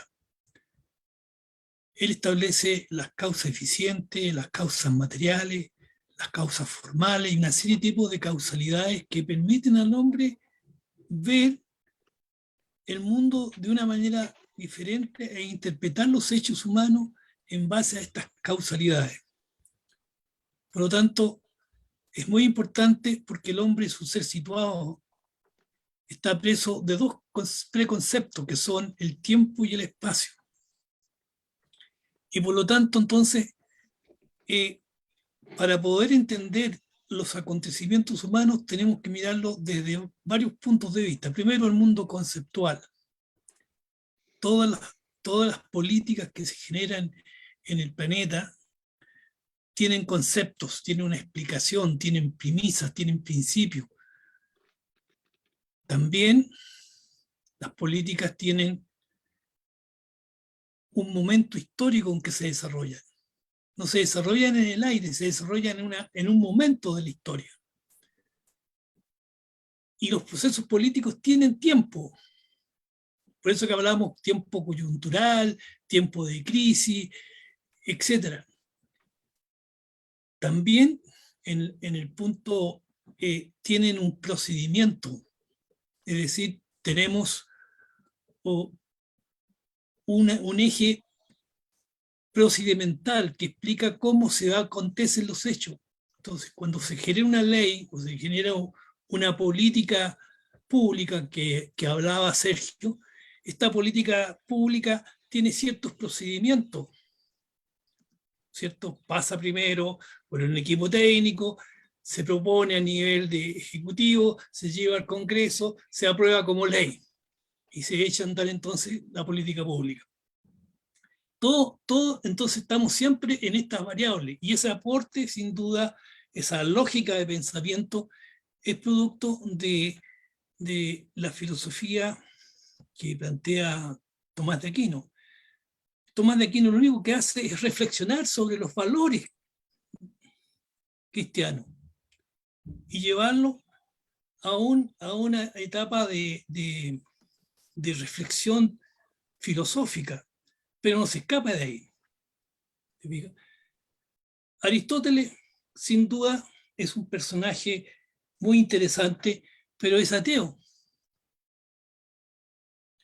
Él establece las causas eficientes, las causas materiales, las causas formales y una serie de tipos de causalidades que permiten al hombre ver el mundo de una manera diferente e interpretar los hechos humanos en base a estas causalidades. Por lo tanto, es muy importante porque el hombre es un ser situado, está preso de dos preconceptos que son el tiempo y el espacio. Y por lo tanto, entonces, para poder entender los acontecimientos humanos tenemos que mirarlos desde varios puntos de vista. Primero, el mundo conceptual. Todas las políticas que se generan en el planeta tienen conceptos, tienen una explicación, tienen premisas, tienen principios. También las políticas tienen un momento histórico en que se desarrollan. No se desarrollan en el aire, se desarrollan en un momento de la historia. Y los procesos políticos tienen tiempo. Por eso que hablamos tiempo coyuntural, tiempo de crisis, etc. También en el punto tienen un procedimiento, es decir, tenemos un eje procedimental que explica cómo acontecen los hechos. Entonces, cuando se genera una ley o se genera una política pública que hablaba Sergio, esta política pública tiene ciertos procedimientos, ¿cierto? Pasa primero por un equipo técnico, se propone a nivel de ejecutivo, se lleva al Congreso, se aprueba como ley y se echa a andar entonces la política pública. Todo, entonces estamos siempre en estas variables y ese aporte, sin duda, esa lógica de pensamiento es producto de la filosofía que plantea Tomás de Aquino. Tomás de Aquino lo único que hace es reflexionar sobre los valores cristianos y llevarlo a una etapa de reflexión filosófica, pero no se escapa de ahí. Aristóteles, sin duda, es un personaje muy interesante, pero es ateo.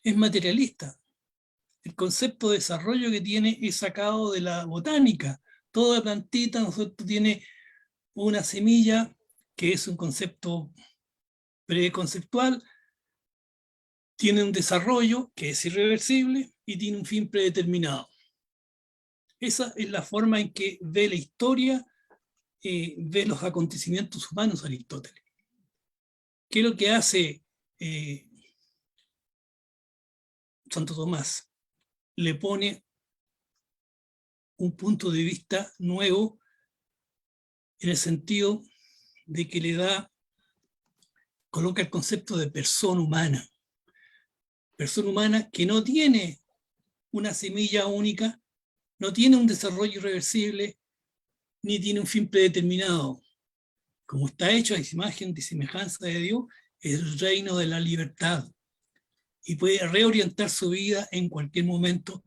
Es materialista. El concepto de desarrollo que tiene es sacado de la botánica. Toda plantita, nosotros tiene una semilla, que es un concepto preconceptual, tiene un desarrollo que es irreversible y tiene un fin predeterminado. Esa es la forma en que ve la historia, ve los acontecimientos humanos Aristóteles. ¿Qué es lo que hace Santo Tomás? Le pone un punto de vista nuevo en el sentido de que coloca el concepto de persona humana que no tiene una semilla única, no tiene un desarrollo irreversible, ni tiene un fin predeterminado. Como está hecho a imagen y semejanza de Dios, es el reino de la libertad y puede reorientar su vida en cualquier momento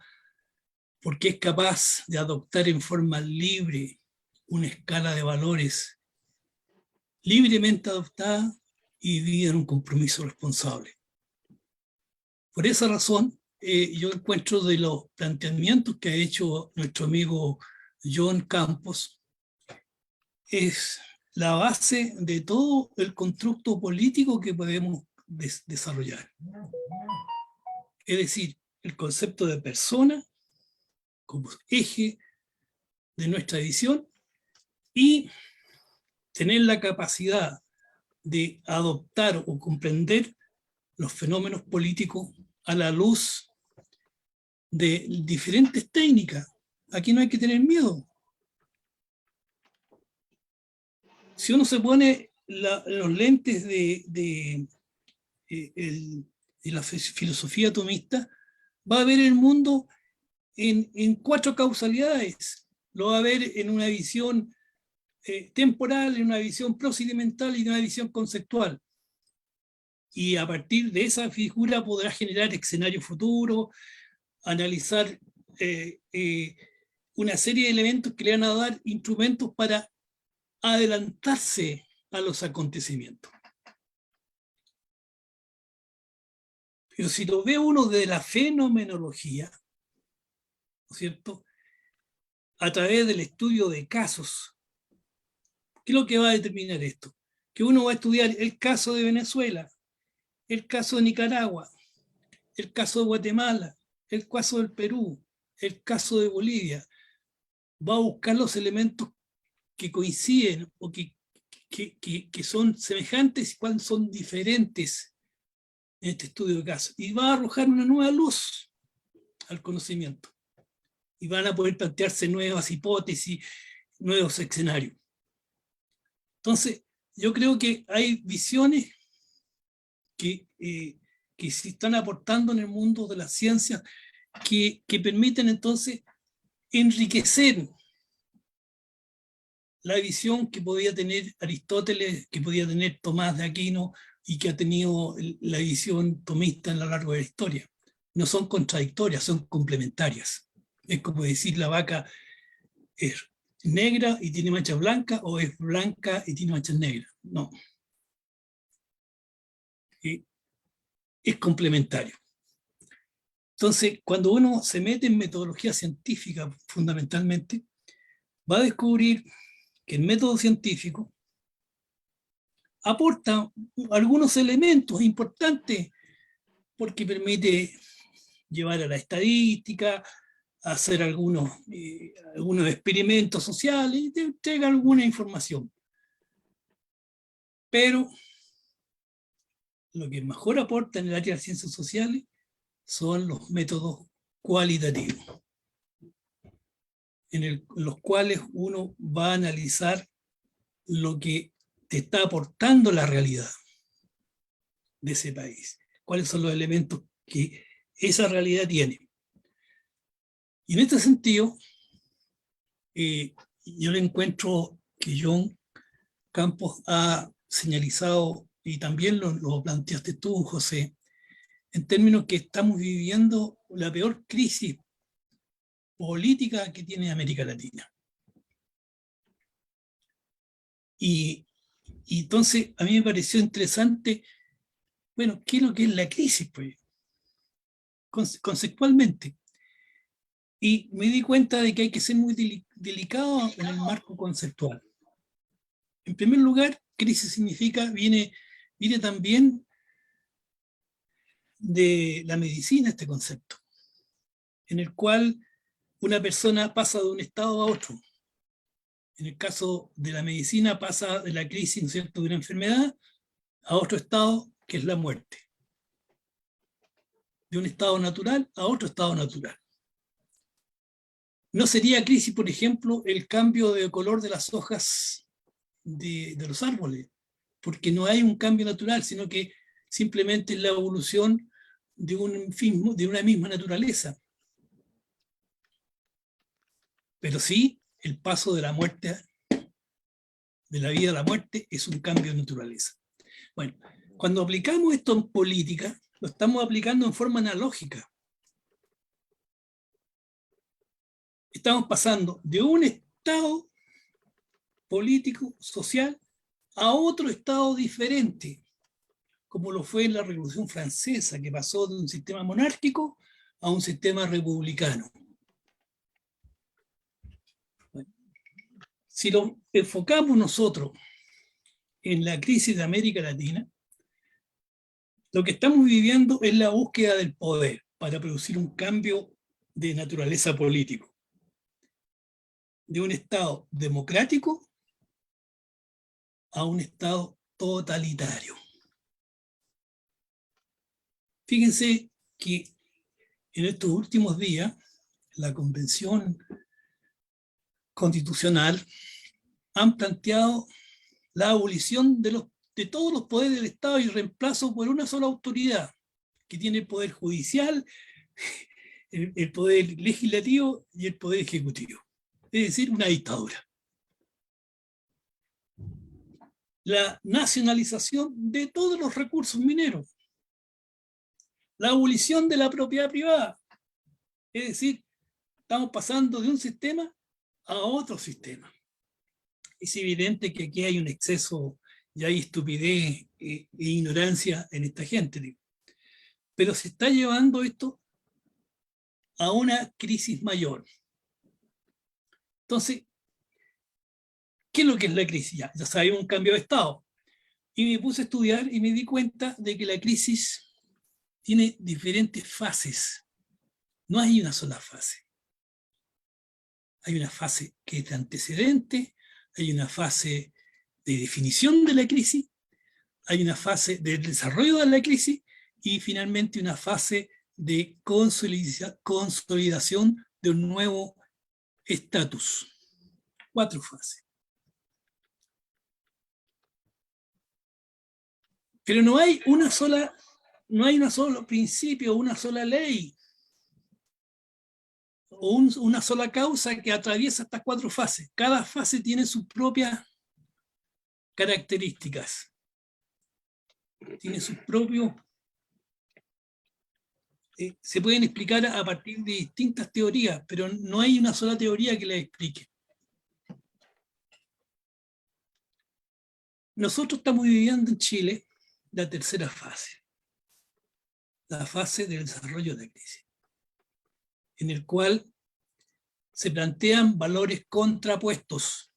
porque es capaz de adoptar en forma libre una escala de valores libremente adoptada y vivir en un compromiso responsable. Por esa razón, yo encuentro de los planteamientos que ha hecho nuestro amigo John Campos, es la base de todo el constructo político que podemos desarrollar. Es decir, el concepto de persona como eje de nuestra visión y tener la capacidad de adoptar o comprender los fenómenos políticos a la luz de diferentes técnicas. Aquí no hay que tener miedo. Si uno se pone los lentes de la filosofía atomista, va a ver el mundo en 4 causalidades. Lo va a ver en una visión temporal, en una visión procedimental y en una visión conceptual. Y a partir de esa figura podrá generar escenarios futuros, analizar una serie de elementos que le van a dar instrumentos para adelantarse a los acontecimientos. Pero si lo ve uno de la fenomenología, ¿no es cierto?, a través del estudio de casos, ¿qué es lo que va a determinar esto? Que uno va a estudiar el caso de Venezuela, el caso de Nicaragua, el caso de Guatemala, el caso del Perú, el caso de Bolivia. Va a buscar los elementos que coinciden o que son semejantes y cuáles son diferentes en este estudio de casos. Y va a arrojar una nueva luz al conocimiento. Y van a poder plantearse nuevas hipótesis, nuevos escenarios. Entonces, yo creo que hay visiones que se están aportando en el mundo de las ciencias que permiten entonces enriquecer la visión que podía tener Aristóteles, que podía tener Tomás de Aquino y que ha tenido la visión tomista a lo largo de la historia. No son contradictorias, son complementarias. Es como decir la vaca es negra y tiene manchas blancas, o es blanca y tiene manchas negras. No. Es complementario. Entonces, cuando uno se mete en metodología científica, fundamentalmente, va a descubrir que el método científico aporta algunos elementos importantes porque permite llevar a la estadística, hacer algunos experimentos sociales y te entrega alguna información. Pero lo que mejor aporta en el área de las ciencias sociales son los métodos cualitativos, en los cuales uno va a analizar lo que te está aportando la realidad de ese país, cuáles son los elementos que esa realidad tiene. Y en este sentido, yo le encuentro que John Campos ha señalizado, y también lo planteaste tú, José, en términos que estamos viviendo la peor crisis política que tiene América Latina. Y entonces a mí me pareció interesante, bueno, ¿qué es lo que es la crisis? Pues, conceptualmente. Y me di cuenta de que hay que ser muy delicado en el marco conceptual. En primer lugar, crisis significa, viene también de la medicina este concepto, en el cual una persona pasa de un estado a otro. En el caso de la medicina pasa de la crisis, ¿no es cierto?, de una enfermedad a otro estado, que es la muerte. De un estado natural a otro estado natural. No sería crisis, por ejemplo, el cambio de color de las hojas de los árboles, porque no hay un cambio natural, sino que simplemente es la evolución de una misma naturaleza. Pero sí, el paso de la muerte, de la vida a la muerte, es un cambio de naturaleza. Bueno, cuando aplicamos esto en política, lo estamos aplicando en forma analógica. Estamos pasando de un estado político, social, a otro estado diferente, como lo fue en la Revolución Francesa, que pasó de un sistema monárquico a un sistema republicano. Bueno, si lo enfocamos nosotros en la crisis de América Latina, lo que estamos viviendo es la búsqueda del poder para producir un cambio de naturaleza político, de un estado democrático a un estado totalitario. Fíjense que en estos últimos días la Convención Constitucional han planteado la abolición de todos los poderes del Estado y reemplazo por una sola autoridad, que tiene el poder judicial, el poder legislativo y el poder ejecutivo. Es decir, una dictadura. La nacionalización de todos los recursos mineros. La abolición de la propiedad privada. Es decir, estamos pasando de un sistema a otro sistema. Es evidente que aquí hay un exceso y hay estupidez e ignorancia en esta gente. Pero se está llevando esto a una crisis mayor. Entonces, ¿qué es lo que es la crisis? Ya sabemos, un cambio de estado. Y me puse a estudiar y me di cuenta de que la crisis tiene diferentes fases. No hay una sola fase. Hay una fase que es de antecedente, hay una fase de definición de la crisis, hay una fase de desarrollo de la crisis y finalmente una fase de consolidación de un nuevo estatus. 4 fases. Pero no hay un solo principio, una sola ley o una sola causa que atraviesa estas 4 fases. Cada fase tiene sus propias características. tiene sus propios, se pueden explicar a partir de distintas teorías, pero no hay una sola teoría que las explique. Nosotros estamos viviendo en Chile la tercera fase, la fase del desarrollo de la crisis, en el cual se plantean valores contrapuestos.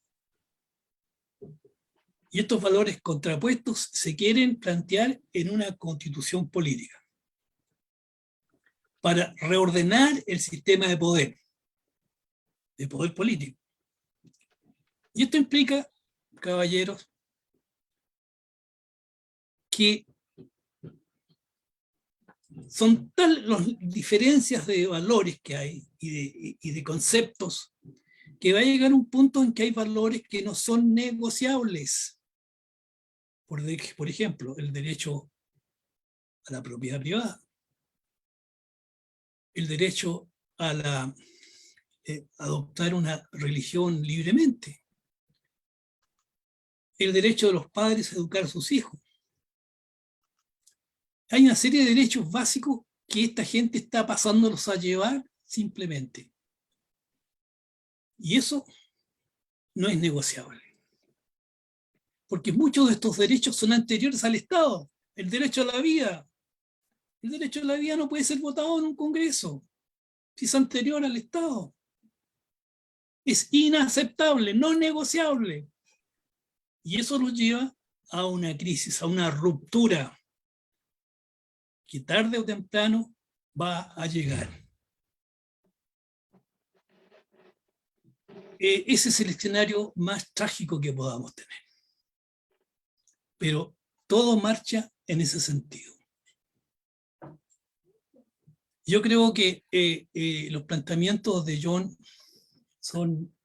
Y estos valores contrapuestos se quieren plantear en una constitución política para reordenar el sistema de poder político. Y esto implica, caballeros, que son tal las diferencias de valores que hay y de conceptos, que va a llegar un punto en que hay valores que no son negociables. Por ejemplo, el derecho a la propiedad privada, el derecho a adoptar una religión libremente, el derecho de los padres a educar a sus hijos. Hay una serie de derechos básicos que esta gente está pasándolos a llevar simplemente. Y eso no es negociable. Porque muchos de estos derechos son anteriores al Estado. El derecho a la vida. El derecho a la vida no puede ser votado en un Congreso si es anterior al Estado. Es inaceptable, no negociable. Y eso nos lleva a una crisis, a una ruptura que tarde o temprano va a llegar. Ese es el escenario más trágico que podamos tener. Pero todo marcha en ese sentido. Yo creo que los planteamientos de John son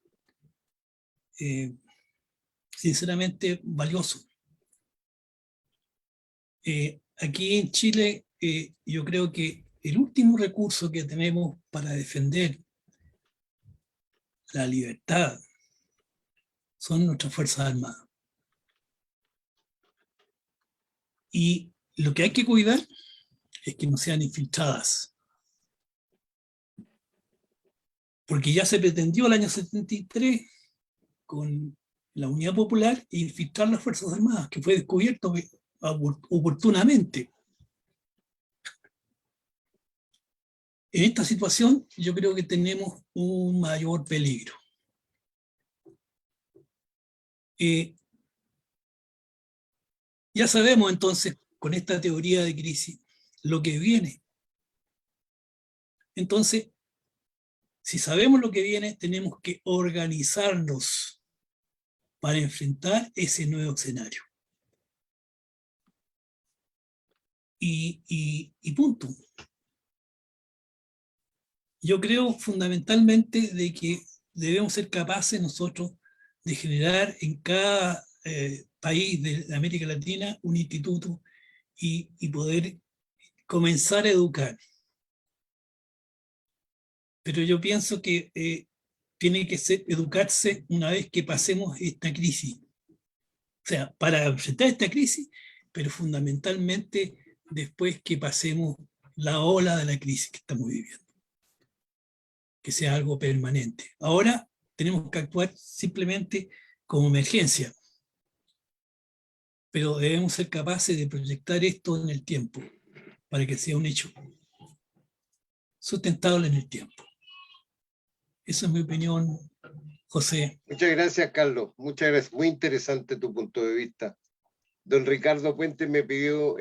sinceramente valiosos. Aquí en Chile, yo creo que el último recurso que tenemos para defender la libertad son nuestras Fuerzas Armadas. Y lo que hay que cuidar es que no sean infiltradas. Porque ya se pretendió el año 73 con la Unidad Popular infiltrar las Fuerzas Armadas, que fue descubierto oportunamente. En esta situación yo creo que tenemos un mayor peligro. Ya sabemos entonces, con esta teoría de crisis, lo que viene. Entonces, si sabemos lo que viene, tenemos que organizarnos para enfrentar ese nuevo escenario. Y punto. Yo creo fundamentalmente de que debemos ser capaces nosotros de generar en cada país de América Latina un instituto y poder comenzar a educar. Pero yo pienso que tiene que educarse una vez que pasemos esta crisis. O sea, para enfrentar esta crisis, pero fundamentalmente después que pasemos la ola de la crisis que estamos viviendo. Que sea algo permanente. Ahora tenemos que actuar simplemente como emergencia, pero debemos ser capaces de proyectar esto en el tiempo para que sea un hecho sustentable en el tiempo. Esa es mi opinión, José. Muchas gracias, Carlos. Muchas gracias. Muy interesante tu punto de vista. Don Ricardo Puente me pidió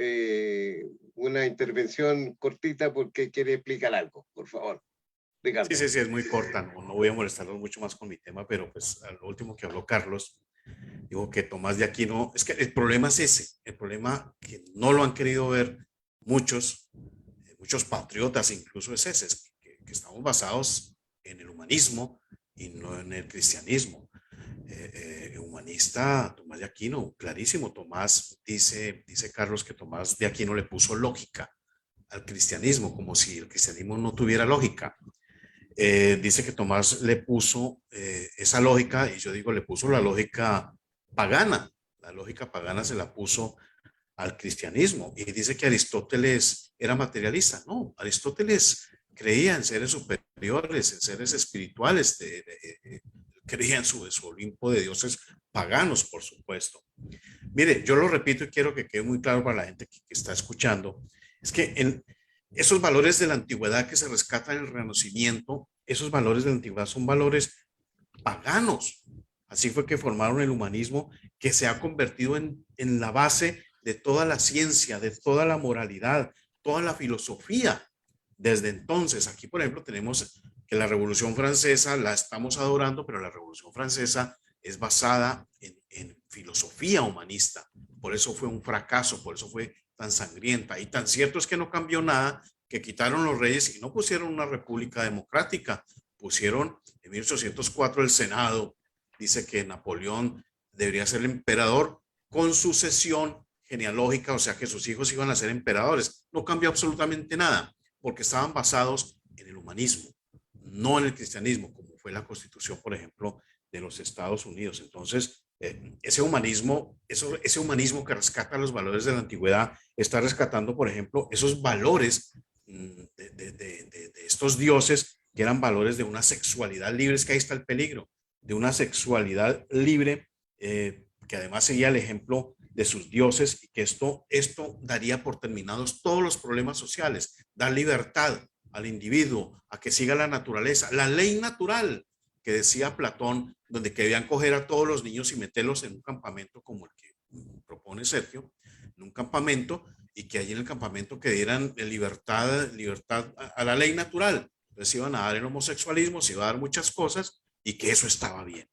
una intervención cortita porque quiere explicar algo, por favor. Ricardo. Sí, es muy corta, no voy a molestarlos mucho más con mi tema, pero pues a lo último que habló Carlos, digo que Tomás de Aquino, es que el problema es ese, el problema que no lo han querido ver muchos patriotas incluso es ese, es que estamos basados en el humanismo y no en el cristianismo. Humanista, Tomás de Aquino, clarísimo. Tomás dice Carlos que Tomás de Aquino le puso lógica al cristianismo, como si el cristianismo no tuviera lógica. Dice que Tomás le puso esa lógica, y yo digo, le puso la lógica pagana. La lógica pagana se la puso al cristianismo y dice que Aristóteles era materialista. No, Aristóteles creía en seres superiores, en seres espirituales, creía en su Olimpo de dioses paganos, por supuesto. Mire, yo lo repito y quiero que quede muy claro para la gente que está escuchando, es que en esos valores de la antigüedad que se rescatan en el Renacimiento, esos valores de la antigüedad son valores paganos. Así fue que formaron el humanismo, que se ha convertido en la base de toda la ciencia, de toda la moralidad, toda la filosofía. Desde entonces, aquí por ejemplo tenemos que la Revolución Francesa la estamos adorando, pero la Revolución Francesa es basada en filosofía humanista. Por eso fue un fracaso, por eso fue tan sangrienta. Y tan cierto es que no cambió nada, que quitaron los reyes y no pusieron una república democrática. Pusieron en 1804 el Senado. Dice que Napoleón debería ser el emperador con sucesión genealógica, o sea que sus hijos iban a ser emperadores. No cambió absolutamente nada, porque estaban basados en el humanismo, no en el cristianismo, como fue la Constitución, por ejemplo, de los Estados Unidos. Entonces, ese humanismo que rescata los valores de la antigüedad, está rescatando, por ejemplo, esos valores de estos dioses, que eran valores de una sexualidad libre. Es que ahí está el peligro, de una sexualidad libre, que además seguía el ejemplo de sus dioses, y que esto daría por terminados todos los problemas sociales, dar libertad al individuo, a que siga la naturaleza, la ley natural que decía Platón, donde que debían coger a todos los niños y meterlos en un campamento como el que propone Sergio, en un campamento, y que allí en el campamento que dieran libertad a la ley natural. Entonces iban a dar el homosexualismo, se iba a dar muchas cosas, y que eso estaba bien,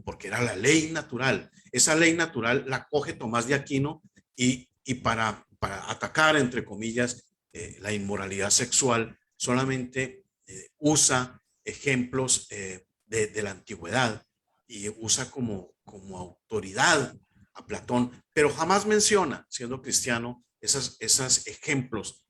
porque era la ley natural. Esa ley natural la coge Tomás de Aquino y para atacar, entre comillas, la inmoralidad sexual, solamente usa ejemplos de la antigüedad y usa como autoridad a Platón, pero jamás menciona, siendo cristiano, esos ejemplos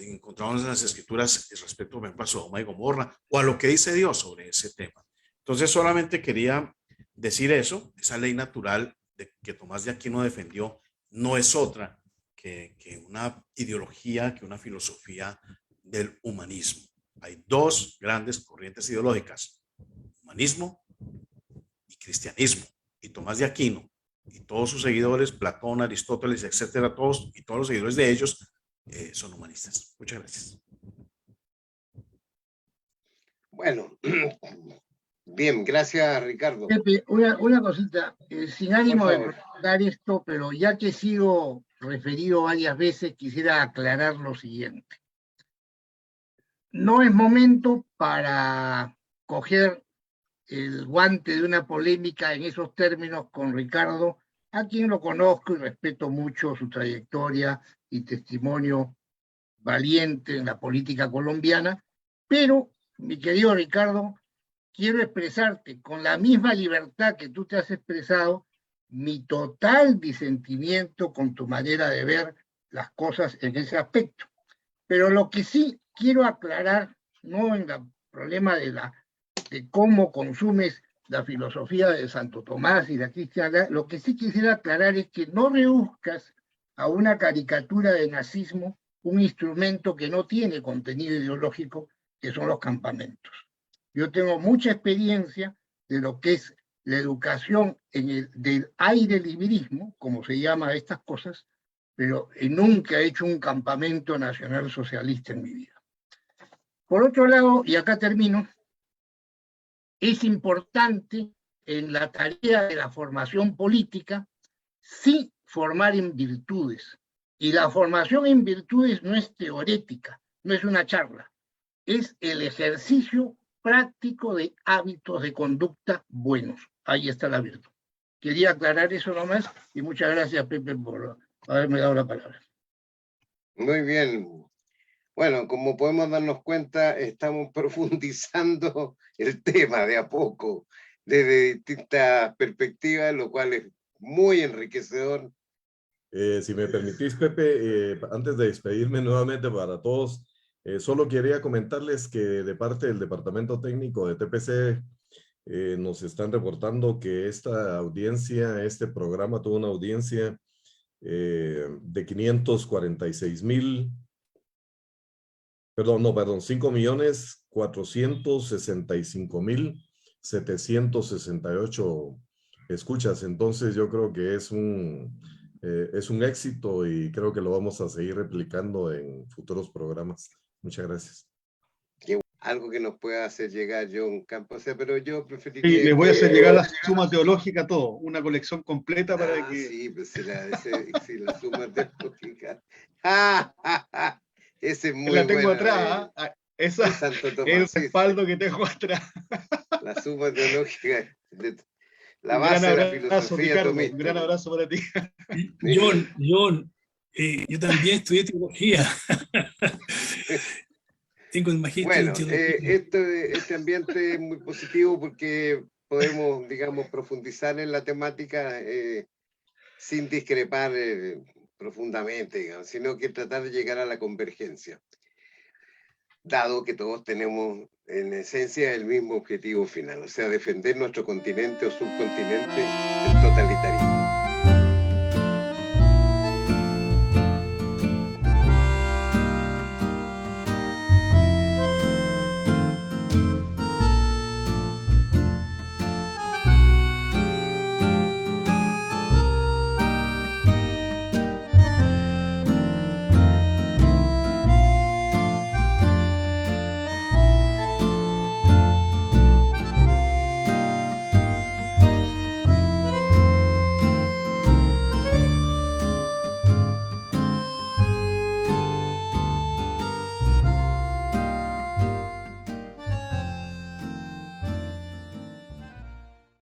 encontrados en las escrituras respecto, por ejemplo, a Sodoma y Gomorra, o a lo que dice Dios sobre ese tema. Entonces solamente quería decir eso. Esa ley natural que Tomás de Aquino defendió no es otra que una ideología, que una filosofía del humanismo. Hay dos grandes corrientes ideológicas: humanismo y cristianismo. Y Tomás de Aquino y todos sus seguidores, Platón, Aristóteles, etcétera, todos los seguidores de ellos son humanistas. Muchas gracias. Bueno, bien, gracias, Ricardo. Pepe, una cosita, sin ánimo de prolongar esto, pero ya que he sido referido varias veces, quisiera aclarar lo siguiente. No es momento para coger el guante de una polémica en esos términos con Ricardo, a quien lo conozco y respeto mucho su trayectoria y testimonio valiente en la política colombiana, pero, mi querido Ricardo, quiero expresarte con la misma libertad que tú te has expresado mi total disentimiento con tu manera de ver las cosas en ese aspecto. Pero lo que sí quiero aclarar, no en el problema de cómo consumes la filosofía de Santo Tomás y la cristiana, lo que sí quisiera aclarar es que no reduzcas a una caricatura de nazismo un instrumento que no tiene contenido ideológico, que son los campamentos. Yo tengo mucha experiencia de lo que es la educación del aire librismo, como se llama a estas cosas, pero nunca he hecho un campamento nacional socialista en mi vida. Por otro lado, y acá termino, es importante en la tarea de la formación política sí formar en virtudes. Y la formación en virtudes no es teorética, no es una charla, es el ejercicio práctico de hábitos de conducta buenos. Ahí está la virtud. Quería aclarar eso nomás y muchas gracias, Pepe, por haberme dado la palabra. Muy bien. Bueno, como podemos darnos cuenta, estamos profundizando el tema de a poco, desde distintas perspectivas, lo cual es muy enriquecedor. Si me permitís, Pepe, antes de despedirme nuevamente para todos, solo quería comentarles que de parte del Departamento Técnico de TPC nos están reportando que esta audiencia, este programa tuvo una audiencia de 546,000, perdón, 5.465.768 escuchas. Entonces yo creo que es un éxito y creo que lo vamos a seguir replicando en futuros programas. Muchas gracias. Algo que nos pueda hacer llegar John Campos, o sea, pero yo preferiría... Sí, les voy a hacer llegar la suma teológica, todo, una colección completa para que... Sí, pues si la suma teológica. Ese es muy la tengo bueno. atrás, esa es el respaldo que tengo atrás. La suma teológica, la Un base gran de la abrazo, filosofía Ricardo, tomista. un gran abrazo para ti. John, yo también estudié teología. Tengo el magíster Bueno, en teología. este ambiente es muy positivo porque podemos, digamos, profundizar en la temática sin discrepar profundamente, digamos, sino que tratar de llegar a la convergencia, dado que todos tenemos en esencia el mismo objetivo final, o sea, defender nuestro continente o subcontinente del totalitarismo.